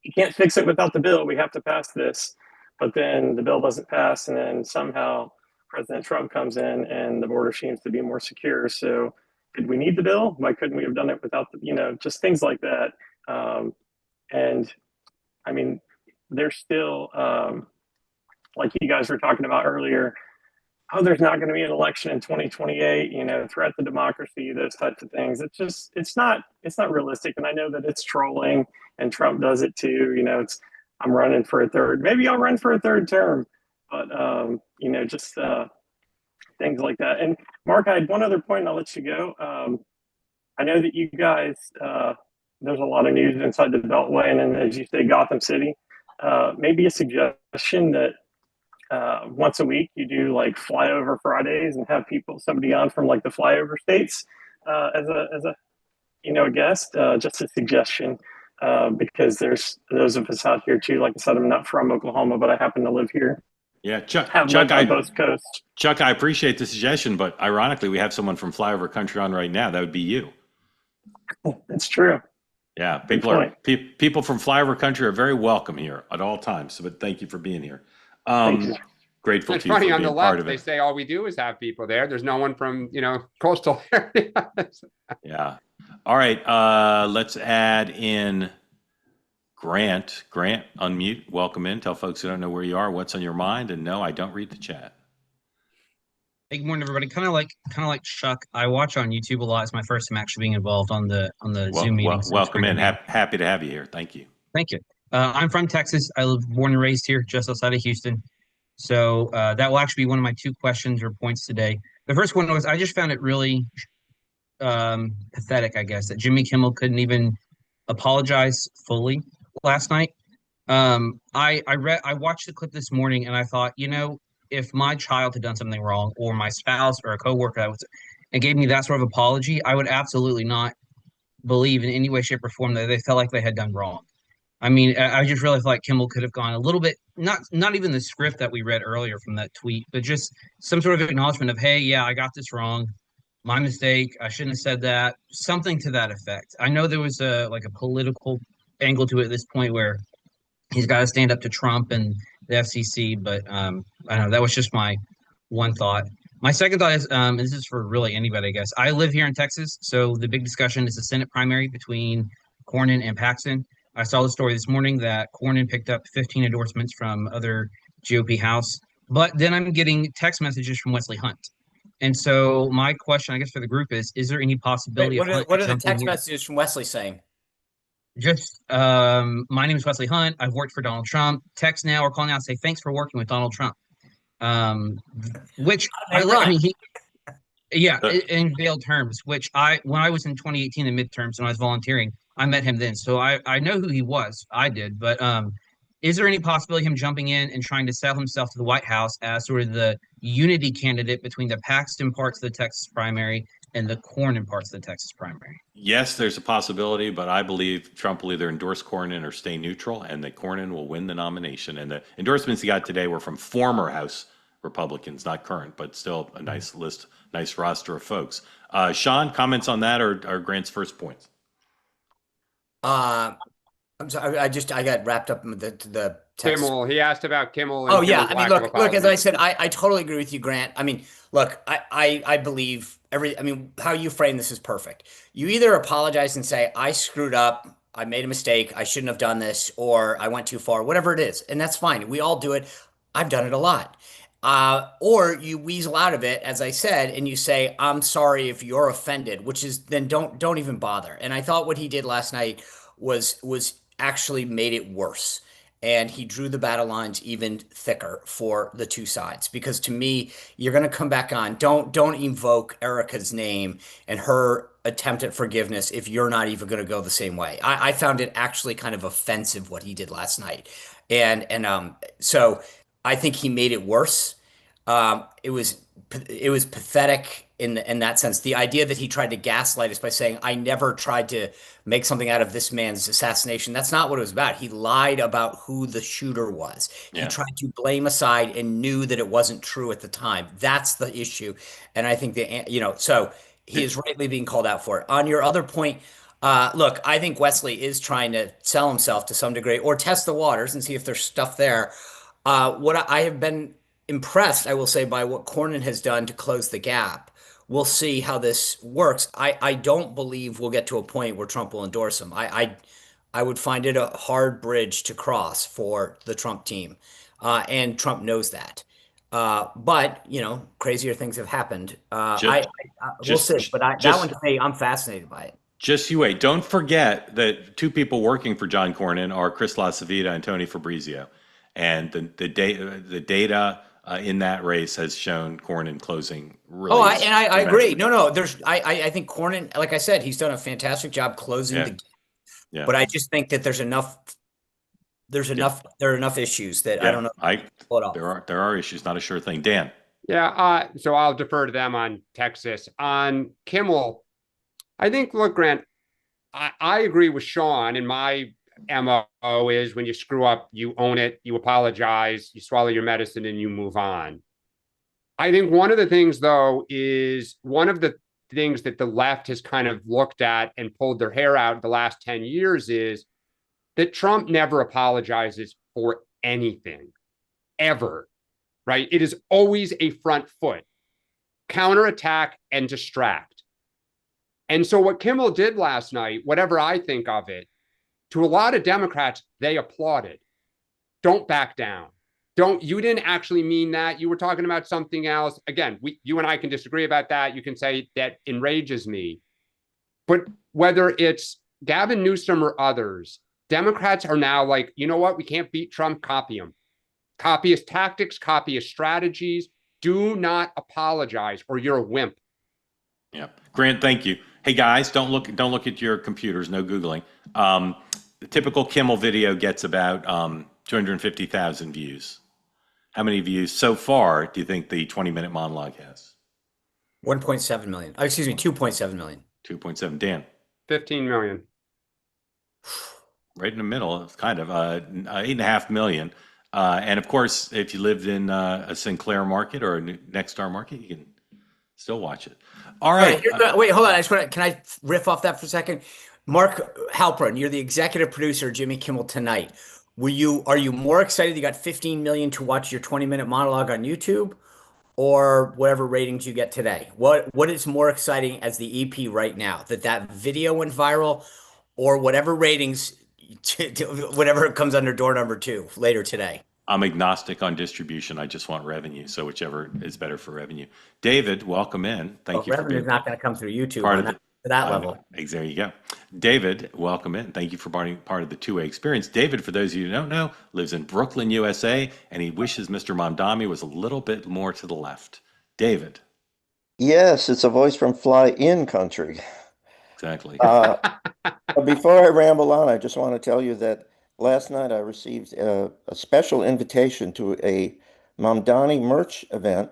Speaker 13: You can't fix it without the bill. We have to pass this." But then the bill doesn't pass, and then somehow President Trump comes in, and the border seems to be more secure. So, did we need the bill? Why couldn't we have done it without the, just things like that? And I mean, there's still, like you guys were talking about earlier, oh, there's not going to be an election in 2028, threat to democracy, those types of things. It's not realistic. And I know that it's trolling, and Trump does it too. I'm running for a third, maybe I'll run for a third term, but, just things like that. And Mark, I had one other point, and I'll let you go. I know that you guys, there's a lot of news inside the Beltway, and then, as you say, Gotham City. Maybe a suggestion that once a week you do like flyover Fridays and have somebody on from like the flyover states as a guest. Just a suggestion, because there's those of us out here too. Like I said, I'm not from Oklahoma, but I happen to live here.
Speaker 1: Yeah, Chuck,
Speaker 13: on both coasts.
Speaker 1: Chuck, I appreciate the suggestion, but ironically, we have someone from flyover country on right now. That would be you.
Speaker 13: It's true.
Speaker 1: Yeah, people from flyover country are very welcome here at all times. But thank you for being here.
Speaker 13: Thank you.
Speaker 1: Grateful
Speaker 3: It's
Speaker 1: to you
Speaker 3: funny,
Speaker 1: for
Speaker 3: on
Speaker 1: being
Speaker 3: the
Speaker 1: part
Speaker 3: left,
Speaker 1: of
Speaker 3: they
Speaker 1: it.
Speaker 3: say all we do is have people there. There's no one from, coastal areas.
Speaker 1: Yeah. All right. Let's add in Grant. Grant, unmute. Welcome in. Tell folks who don't know where you are what's on your mind. And no, I don't read the chat.
Speaker 14: Hey, good morning, everybody. Kind of like Chuck, I watch on YouTube a lot. It's my first time actually being involved on the Zoom meeting. So
Speaker 1: welcome in. Happy to have you here. Thank you.
Speaker 14: Thank you. I'm from Texas. I live born and raised here, just outside of Houston. So that will actually be one of my two questions or points today. The first one was, I just found it really pathetic, I guess, that Jimmy Kimmel couldn't even apologize fully last night. I watched the clip this morning, and I thought, if my child had done something wrong, or my spouse or a coworker and gave me that sort of apology, I would absolutely not believe in any way, shape, or form that they felt like they had done wrong. I mean, I just really feel like Kimmel could have gone a little bit, not even the script that we read earlier from that tweet, but just some sort of acknowledgement of, hey, yeah, I got this wrong. My mistake. I shouldn't have said that. Something to that effect. I know there was a political angle to it at this point where he's got to stand up to Trump and the FCC, but I don't know. That was just my one thought. My second thought is, and this is for really anybody, I guess. I live here in Texas, so the big discussion is the Senate primary between Cornyn and Paxton. I saw the story this morning that Cornyn picked up 15 endorsements from other GOP House, but then I'm getting text messages from Wesley Hunt. And so my question, I guess, for the group is there any possibility
Speaker 2: Wait,
Speaker 14: of
Speaker 2: what are the text messages from Wesley saying?
Speaker 14: Just, my name is Wesley Hunt. I've worked for Donald Trump. Text now or call now and say, thanks for working with Donald Trump. Which in veiled terms, which when I was in 2018, the midterms, and I was volunteering, I met him then. So I know who he was. I did. But is there any possibility of him jumping in and trying to sell himself to the White House as sort of the unity candidate between the Paxton parts of the Texas primary and the Cornyn parts of the Texas primary?
Speaker 1: Yes, there's a possibility, but I believe Trump will either endorse Cornyn or stay neutral, and that Cornyn will win the nomination. And the endorsements he got today were from former House Republicans, not current, but still a nice list, nice roster of folks. Sean, comments on that or Grant's first points?
Speaker 2: I'm sorry, I got wrapped up in the text.
Speaker 3: Kimmel, he asked about Kimmel.
Speaker 2: Oh yeah, I mean, look, as I said, I totally agree with you, Grant. I mean, look, I believe how you frame this is perfect. You either apologize and say, I screwed up, I made a mistake, I shouldn't have done this, or I went too far, whatever it is, and that's fine. We all do it. I've done it a lot. Or you weasel out of it, as I said, and you say, I'm sorry if you're offended, which is then don't even bother. And I thought what he did last night was actually made it worse. And he drew the battle lines even thicker for the two sides, because to me, you're going to come back on. Don't invoke Erika's name and her attempt at forgiveness if you're not even going to go the same way. I found it actually kind of offensive what he did last night. And so I think he made it worse. It was pathetic. in that sense. The idea that he tried to gaslight us by saying, I never tried to make something out of this man's assassination. That's not what it was about. He lied about who the shooter was. He tried to blame a side and knew that it wasn't true at the time. That's the issue. And I think so he is rightly being called out for it. On your other point, look, I think Wesley is trying to sell himself to some degree or test the waters and see if there's stuff there. What I have been impressed, I will say, by what Cornyn has done to close the gap. We'll see how this works. I don't believe we'll get to a point where Trump will endorse him. I would find it a hard bridge to cross for the Trump team, and Trump knows that. But crazier things have happened. We'll see. But that one to me, I'm fascinated by it.
Speaker 1: Just you wait. Don't forget that two people working for John Cornyn are Chris LaCivita and Tony Fabrizio, and the data in that race has shown Cornyn closing really.
Speaker 2: I agree. No. I think Cornyn, like I said, he's done a fantastic job closing the gap. Yeah. But I just think that there are enough issues that I don't know.
Speaker 1: There are issues, not a sure thing. Dan.
Speaker 3: Yeah. So I'll defer to them on Texas. On Kimmel, I think, look, Grant, I agree with Sean, and my MO is when you screw up, you own it, you apologize, you swallow your medicine, and you move on. I think one of the things, though, is one of the things that the left has kind of looked at and pulled their hair out the last 10 years is that Trump never apologizes for anything, ever, right? It is always a front foot, counterattack and distract. And so what Kimmel did last night, whatever I think of it, to a lot of Democrats, they applauded. Don't back down. You didn't actually mean that. You were talking about something else. Again, you and I can disagree about that. You can say that enrages me. But whether it's Gavin Newsom or others, Democrats are now like, you know what? We can't beat Trump. Copy him. Copy his tactics, copy his strategies. Do not apologize or you're a wimp.
Speaker 1: Yeah. Grant, thank you. Hey guys, don't look at your computers. No Googling. The typical Kimmel video gets about 250,000 views. How many views so far do you think the 20-minute monologue has?
Speaker 2: 1.7 million. Oh, excuse me, 2.7 million.
Speaker 1: 2.7. Dan.
Speaker 3: 15 million.
Speaker 1: Right in the middle, it's kind of 8.5 million. And of course, if you lived in a Sinclair market or a Nexstar market, you can still watch it. All right.
Speaker 2: Wait, hold on. Can I riff off that for a second? Mark Halperin, you're the executive producer of Jimmy Kimmel Tonight. Are you more excited you got 15 million to watch your 20-minute monologue on YouTube, or whatever ratings you get today? What is more exciting as the EP right now? That video went viral, or whatever ratings, whatever comes under door number 2 later today?
Speaker 1: I'm agnostic on distribution. I just want revenue. So whichever is better for revenue. David, welcome in. Thank you for being.
Speaker 2: Revenue is not going to come through YouTube to that level.
Speaker 1: There you go. David, welcome in. Thank you for being part of the two-way experience. David, for those of you who don't know, lives in Brooklyn, USA, and he wishes Mr. Mamdani was a little bit more to the left. David.
Speaker 15: Yes, it's a voice from fly-in country.
Speaker 1: Exactly.
Speaker 15: Before I ramble on, I just want to tell you that last night I received a special invitation to a Mamdani merch event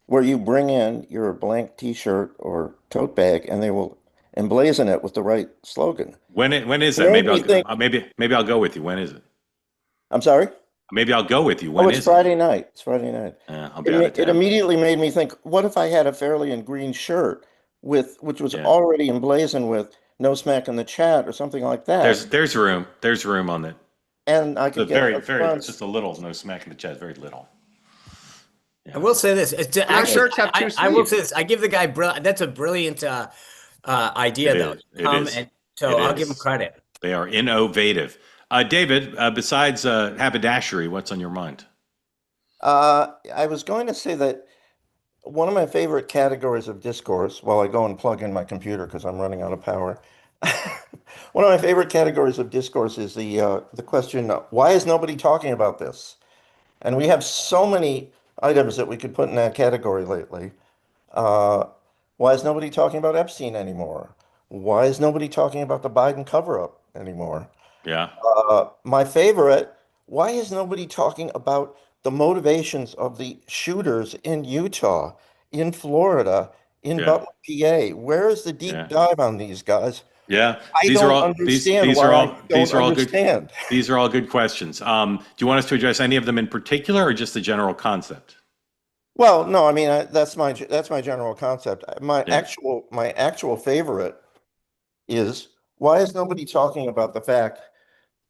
Speaker 15: where you bring in your blank T-shirt or tote bag and they will emblazon it with the right slogan.
Speaker 1: When is that? Maybe I'll go with you. When is it?
Speaker 15: I'm sorry?
Speaker 1: Maybe I'll go with you. When is
Speaker 15: it's Friday night. It's Friday night.
Speaker 1: I'll be out of town.
Speaker 15: It immediately made me think, what if I had a Fairleigh green shirt which was already emblazoned with "No Smack in the Chat" or something like that?
Speaker 1: There's room. There's room on it.
Speaker 15: And I could get
Speaker 1: it's just a little "No Smack in the Chat." Very little.
Speaker 2: Yeah. I will say this. I will say this. I give the guy that's a brilliant idea, I'll give him credit.
Speaker 1: They are innovative. David, besides haberdashery, what's on your mind?
Speaker 15: I was going to say that one of my favorite categories of discourse, while I go and plug in my computer because I'm running out of power, one of my favorite categories of discourse is the question, why is nobody talking about this? And we have so many items that we could put in that category lately. Why is nobody talking about Epstein anymore? Why is nobody talking about the Biden cover-up anymore?
Speaker 1: Yeah.
Speaker 15: My favorite, why is nobody talking about the motivations of the shooters in Utah, in Florida, in
Speaker 1: Yeah.
Speaker 15: Butler, PA. Where is the deep dive on these guys?
Speaker 1: Yeah,
Speaker 15: I
Speaker 1: these
Speaker 15: don't
Speaker 1: are all
Speaker 15: understand
Speaker 1: these
Speaker 15: why
Speaker 1: are
Speaker 15: I
Speaker 1: all these
Speaker 15: don't
Speaker 1: are all
Speaker 15: understand.
Speaker 1: good. These are all good questions. Do you want us to address any of them in particular, or just the general concept?
Speaker 15: Well, no, I mean that's my general concept. My
Speaker 1: Yeah.
Speaker 15: actual favorite is, why is nobody talking about the fact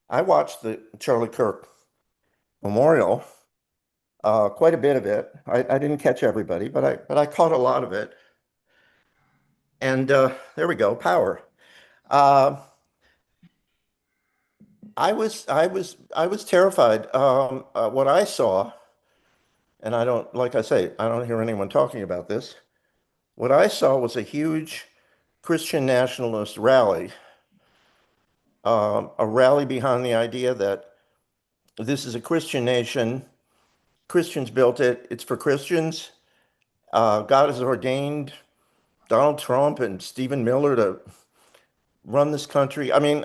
Speaker 15: I watched the Charlie Kirk memorial, quite a bit of it. I didn't catch everybody, but I caught a lot of it. And there we go, power. I was terrified. What I saw, and I don't, like I say, I don't hear anyone talking about this. What I saw was a huge Christian nationalist rally, a rally behind the idea that this is a Christian nation. Christians built it. It's for Christians. God has ordained Donald Trump and Stephen Miller to run this country. I mean,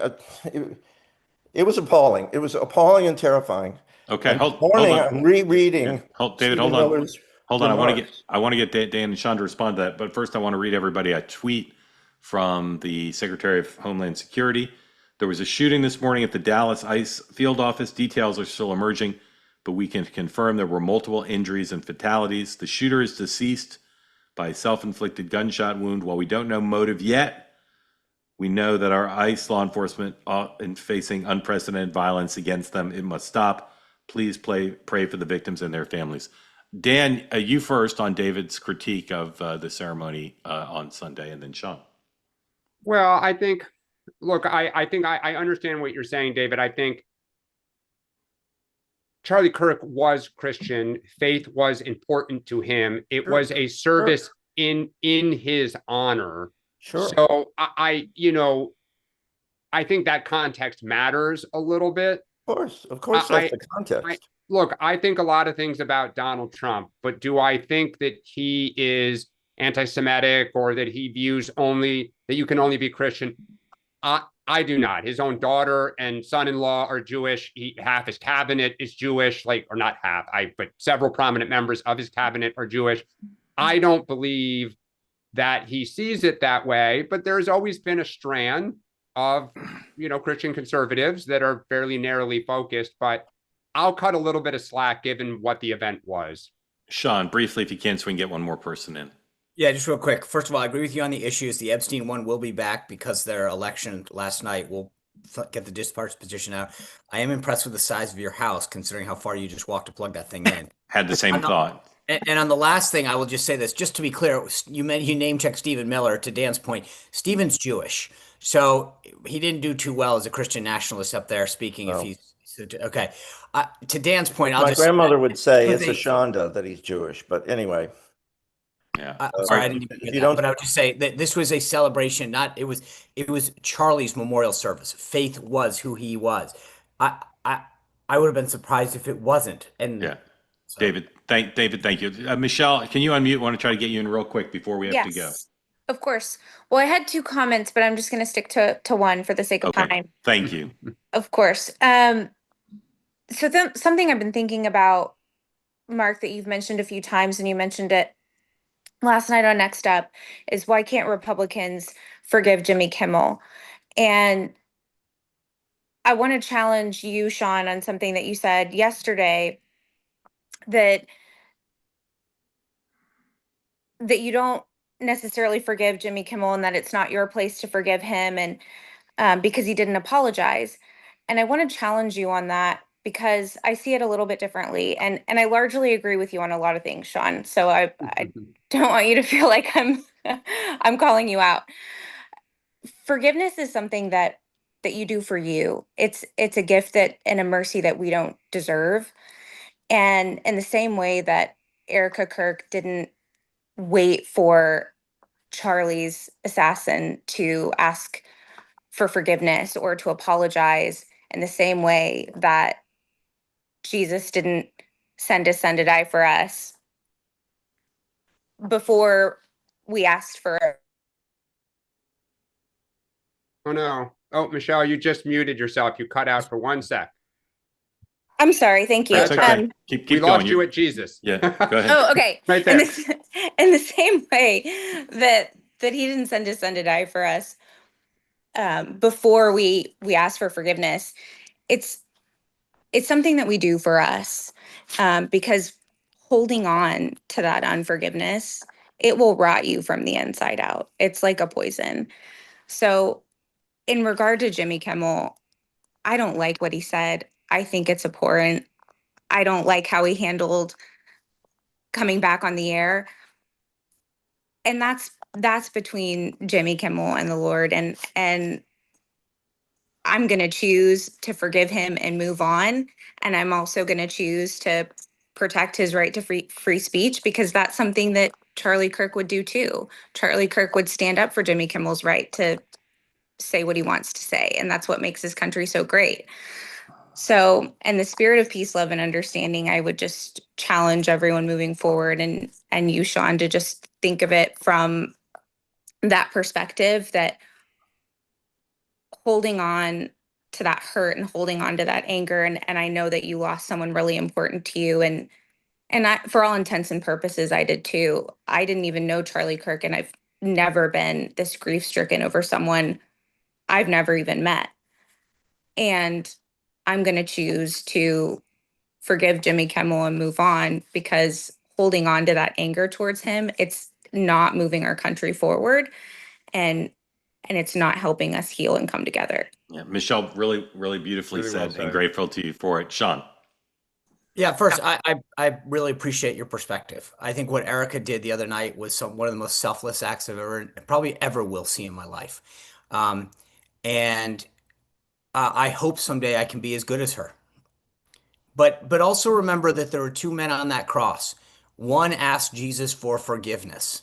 Speaker 15: it was appalling. It was appalling and terrifying.
Speaker 1: Okay,
Speaker 15: And
Speaker 1: hold
Speaker 15: this morning,
Speaker 1: on.
Speaker 15: I'm rereading
Speaker 1: David,
Speaker 15: Stephen
Speaker 1: hold on.
Speaker 15: Miller's
Speaker 1: Hold on.
Speaker 15: remarks.
Speaker 1: I want to get Dan and Sean to respond to that. But first, I want to read everybody a tweet from the Secretary of Homeland Security. There was a shooting this morning at the Dallas ICE field office. Details are still emerging, but we can confirm there were multiple injuries and fatalities. The shooter is deceased by a self-inflicted gunshot wound. While we don't know motive yet, we know that our ICE law enforcement in facing unprecedented violence against them. It must stop. Please pray for the victims and their families. Dan, you first on David's critique of the ceremony on Sunday, and then Sean.
Speaker 3: Well, I think, look, I think I understand what you're saying, David. I think Charlie Kirk was Christian. Faith was important to him. It was a service in his honor.
Speaker 15: Sure.
Speaker 3: So I think that context matters a little bit.
Speaker 15: Of course, that's the context.
Speaker 3: Look, I think a lot of things about Donald Trump, but do I think that he is anti-Semitic or that he views only that you can only be Christian? I do not. His own daughter and son-in-law are Jewish. Half his cabinet is Jewish, or not half, but several prominent members of his cabinet are Jewish. I don't believe that he sees it that way, but there's always been a strand of, Christian conservatives that are fairly narrowly focused, but I'll cut a little bit of slack given what the event was.
Speaker 1: Sean, briefly, if you can, so we can get one more person in.
Speaker 2: Yeah, just real quick. First of all, I agree with you on the issues. The Epstein one will be back because their election last night will get the disparate position out. I am impressed with the size of your house, considering how far you just walked to plug that thing in.
Speaker 1: Had the same thought.
Speaker 2: And on the last thing, I will just say this, just to be clear, you name checked Stephen Miller. To Dan's point, Stephen's Jewish, so he didn't do too well as a Christian nationalist up there speaking.
Speaker 15: No.
Speaker 2: If he's okay, to Dan's point,
Speaker 15: My grandmother would say it's a shanda that he's Jewish, but anyway.
Speaker 1: Yeah.
Speaker 2: Sorry, I didn't even get that, but I would just say that this was a celebration. It was Charlie's memorial service. Faith was who he was. I would have been surprised if it wasn't. And
Speaker 1: yeah, so. David, thank you. Michelle, can you unmute? I want to try to get you in real quick before we have to go.
Speaker 16: Of course. Well, I had 2 comments, but I'm just going to stick to one for the sake of time.
Speaker 1: Thank you.
Speaker 16: Of course. So something I've been thinking about, Mark, that you've mentioned a few times, and you mentioned it last night on Next Up, is why can't Republicans forgive Jimmy Kimmel? And I want to challenge you, Sean, on something that you said yesterday, that you don't necessarily forgive Jimmy Kimmel and that it's not your place to forgive him, and because he didn't apologize. And I want to challenge you on that because I see it a little bit differently. And I largely agree with you on a lot of things, Sean. So I don't want you to feel like I'm calling you out. Forgiveness is something that you do for you. It's a gift and a mercy that we don't deserve. And in the same way that Erika Kirk didn't wait for Charlie's assassin to ask for forgiveness or to apologize, in the same way that Jesus didn't send his son to die for us before we asked for it.
Speaker 3: Oh, no. Oh, Michelle, you just muted yourself. You cut out for 1 sec.
Speaker 16: I'm sorry. Thank you.
Speaker 1: That's okay. Keep
Speaker 3: We
Speaker 1: going.
Speaker 3: lost you at Jesus.
Speaker 1: Yeah, go ahead.
Speaker 16: Oh, okay.
Speaker 3: Right
Speaker 16: In
Speaker 3: there.
Speaker 16: in the same way that he didn't send his son to die for us, before we ask for forgiveness, it's something that we do for us, because holding on to that unforgiveness, it will rot you from the inside out. It's like a poison. So, in regard to Jimmy Kimmel, I don't like what he said. I think it's abhorrent. I don't like how he handled coming back on the air. And that's between Jimmy Kimmel and the Lord. And I'm going to choose to forgive him and move on. And I'm also going to choose to protect his right to free speech, because that's something that Charlie Kirk would do too. Charlie Kirk would stand up for Jimmy Kimmel's right to say what he wants to say. And that's what makes this country so great. So, in the spirit of peace, love, and understanding, I would just challenge everyone moving forward, and you, Sean, to just think of it from that perspective, that holding on to that hurt and holding on to that anger. And I know that you lost someone really important to you. And I, for all intents and purposes, I did too. I didn't even know Charlie Kirk, and I've never been this grief stricken over someone I've never even met. And I'm going to choose to forgive Jimmy Kimmel and move on, because holding on to that anger towards him, it's not moving our country forward, and it's not helping us heal and come together.
Speaker 1: Yeah, Michelle, really, really beautifully
Speaker 3: Really
Speaker 1: said,
Speaker 3: well said.
Speaker 1: and grateful to you for it. Sean.
Speaker 2: Yeah, first, I really appreciate your perspective. I think what Erika did the other night was one of the most selfless acts I've probably ever will see in my life. And I hope someday I can be as good as her. But also remember that there were two men on that cross. One asked Jesus for forgiveness.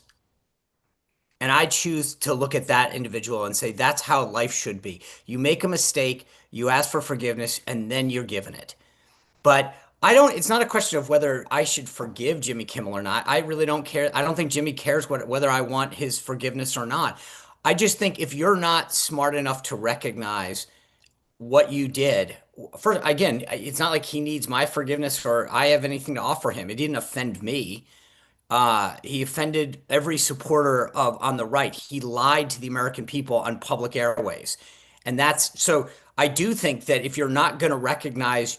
Speaker 2: And I choose to look at that individual and say, that's how life should be. You make a mistake, you ask for forgiveness, and then you're given it. But it's not a question of whether I should forgive Jimmy Kimmel or not. I really don't care. I don't think Jimmy cares whether I want his forgiveness or not. I just think if you're not smart enough to recognize what you did, first, again, it's not like he needs my forgiveness or I have anything to offer him. It didn't offend me. He offended every supporter on the right. He lied to the American people on public airways. And so I do think that if you're not going to recognize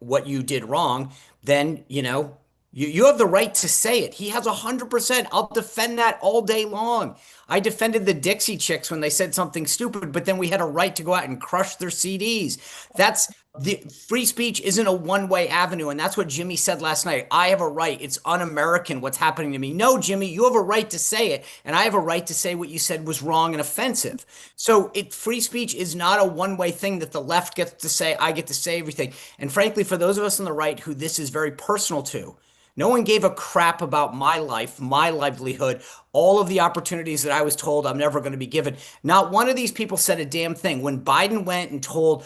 Speaker 2: what you did wrong, then, you have the right to say it. He has 100%. I'll defend that all day long. I defended the Dixie Chicks when they said something stupid, but then we had a right to go out and crush their CDs. The free speech isn't a one-way avenue, and that's what Jimmy said last night. I have a right. It's un-American what's happening to me. No, Jimmy, you have a right to say it, and I have a right to say what you said was wrong and offensive. So free speech is not a one-way thing that the left gets to say, I get to say everything. And frankly, for those of us on the right who this is very personal to, no one gave a crap about my life, my livelihood, all of the opportunities that I was told I'm never going to be given. Not one of these people said a damn thing. When Biden went and told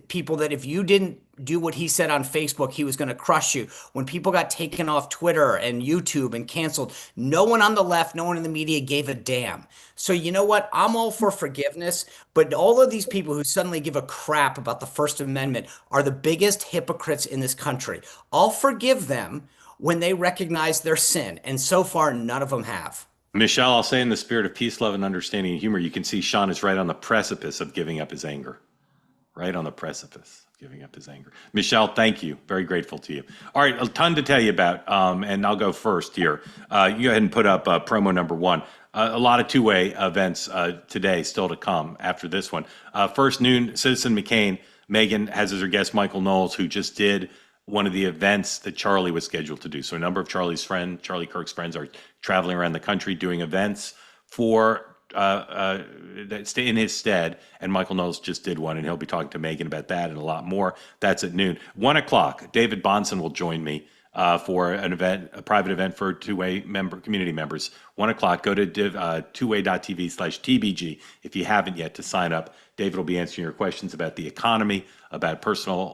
Speaker 2: people that if you didn't do what he said on Facebook, he was going to crush you. When people got taken off Twitter and YouTube and canceled, no one on the left, no one in the media gave a damn. So you know what? I'm all for forgiveness, but all of these people who suddenly give a crap about the First Amendment are the biggest hypocrites in this country. I'll forgive them when they recognize their sin. And so far, none of them have.
Speaker 1: Michelle, I'll say in the spirit of peace, love, and understanding and humor, you can see Sean is right on the precipice of giving up his anger. Right on the precipice of giving up his anger. Michelle, thank you. Very grateful to you. All right, a ton to tell you about, and I'll go first here. You go ahead and put up promo number one. A lot of two-way events today still to come after this one. First noon, Citizen Megan has as her guest Michael Knowles, who just did one of the events that Charlie was scheduled to do. So a number of Charlie Kirk's friends are traveling around the country doing events for in his stead. And Michael Knowles just did one, and he'll be talking to Megan about that and a lot more. That's at noon. 1 o'clock, David Bonson will join me for an event, a private event for two-way community members. 1 o'clock, go to tway.tv/TBG if you haven't yet to sign up. David will be answering your questions about the economy, about personal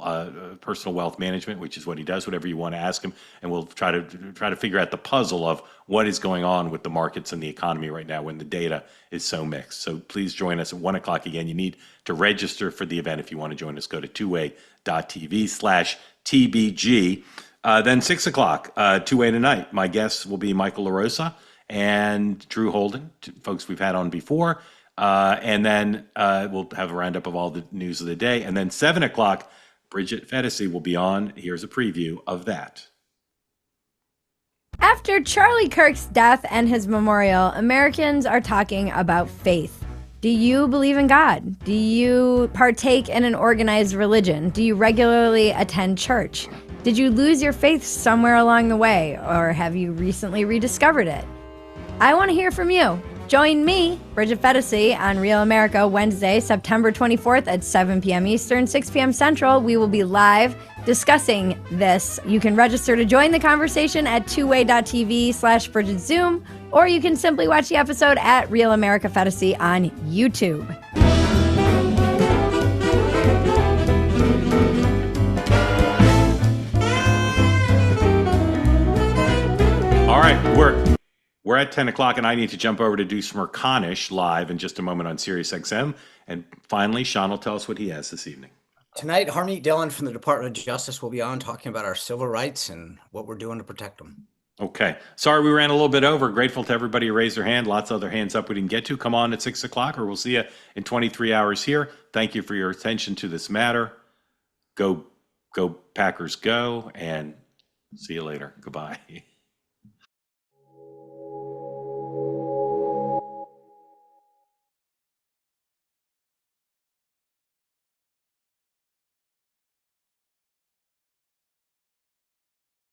Speaker 1: wealth management, which is what he does, whatever you want to ask him. And we'll try to figure out the puzzle of what is going on with the markets and the economy right now when the data is so mixed. So please join us at 1 o'clock again. You need to register for the event if you want to join us. Go to tway.tv/TBG. TBG. Then 6 o'clock, two-way tonight. My guests will be Michael LaRosa and Drew Holden, folks we've had on before. And then we'll have a roundup of all the news of the day. And then 7 o'clock, Bridget Fedesi will be on. Here's a preview of that.
Speaker 17: After Charlie Kirk's death and his memorial, Americans are talking about faith. Do you believe in God? Do you partake in an organized religion? Do you regularly attend church? Did you lose your faith somewhere along the way, or have you recently rediscovered it? I want to hear from you. Join me, Bridget Fedesi, on Real America Wednesday, September 24th at 7 p.m. Eastern, 6 p.m. Central. We will be live discussing this. You can register to join the conversation at twoway.tv/Bridget Zoom, or you can simply watch the episode at Real America Fedesi on YouTube.
Speaker 1: All right, we're at 10 o'clock, and I need to jump over to do Smirconish live in just a moment on Sirius XM. And finally, Sean will tell us what he has this evening.
Speaker 2: Tonight, Harmeet Dillon from the Department of Justice will be on talking about our civil rights and what we're doing to protect them.
Speaker 1: Okay. Sorry we ran a little bit over. Grateful to everybody who raised their hand. Lots of other hands up we didn't get to. Come on at 6 o'clock, or we'll see you in 23 hours here. Thank you for your attention to this matter. Go Packers, go, and see you later. Goodbye.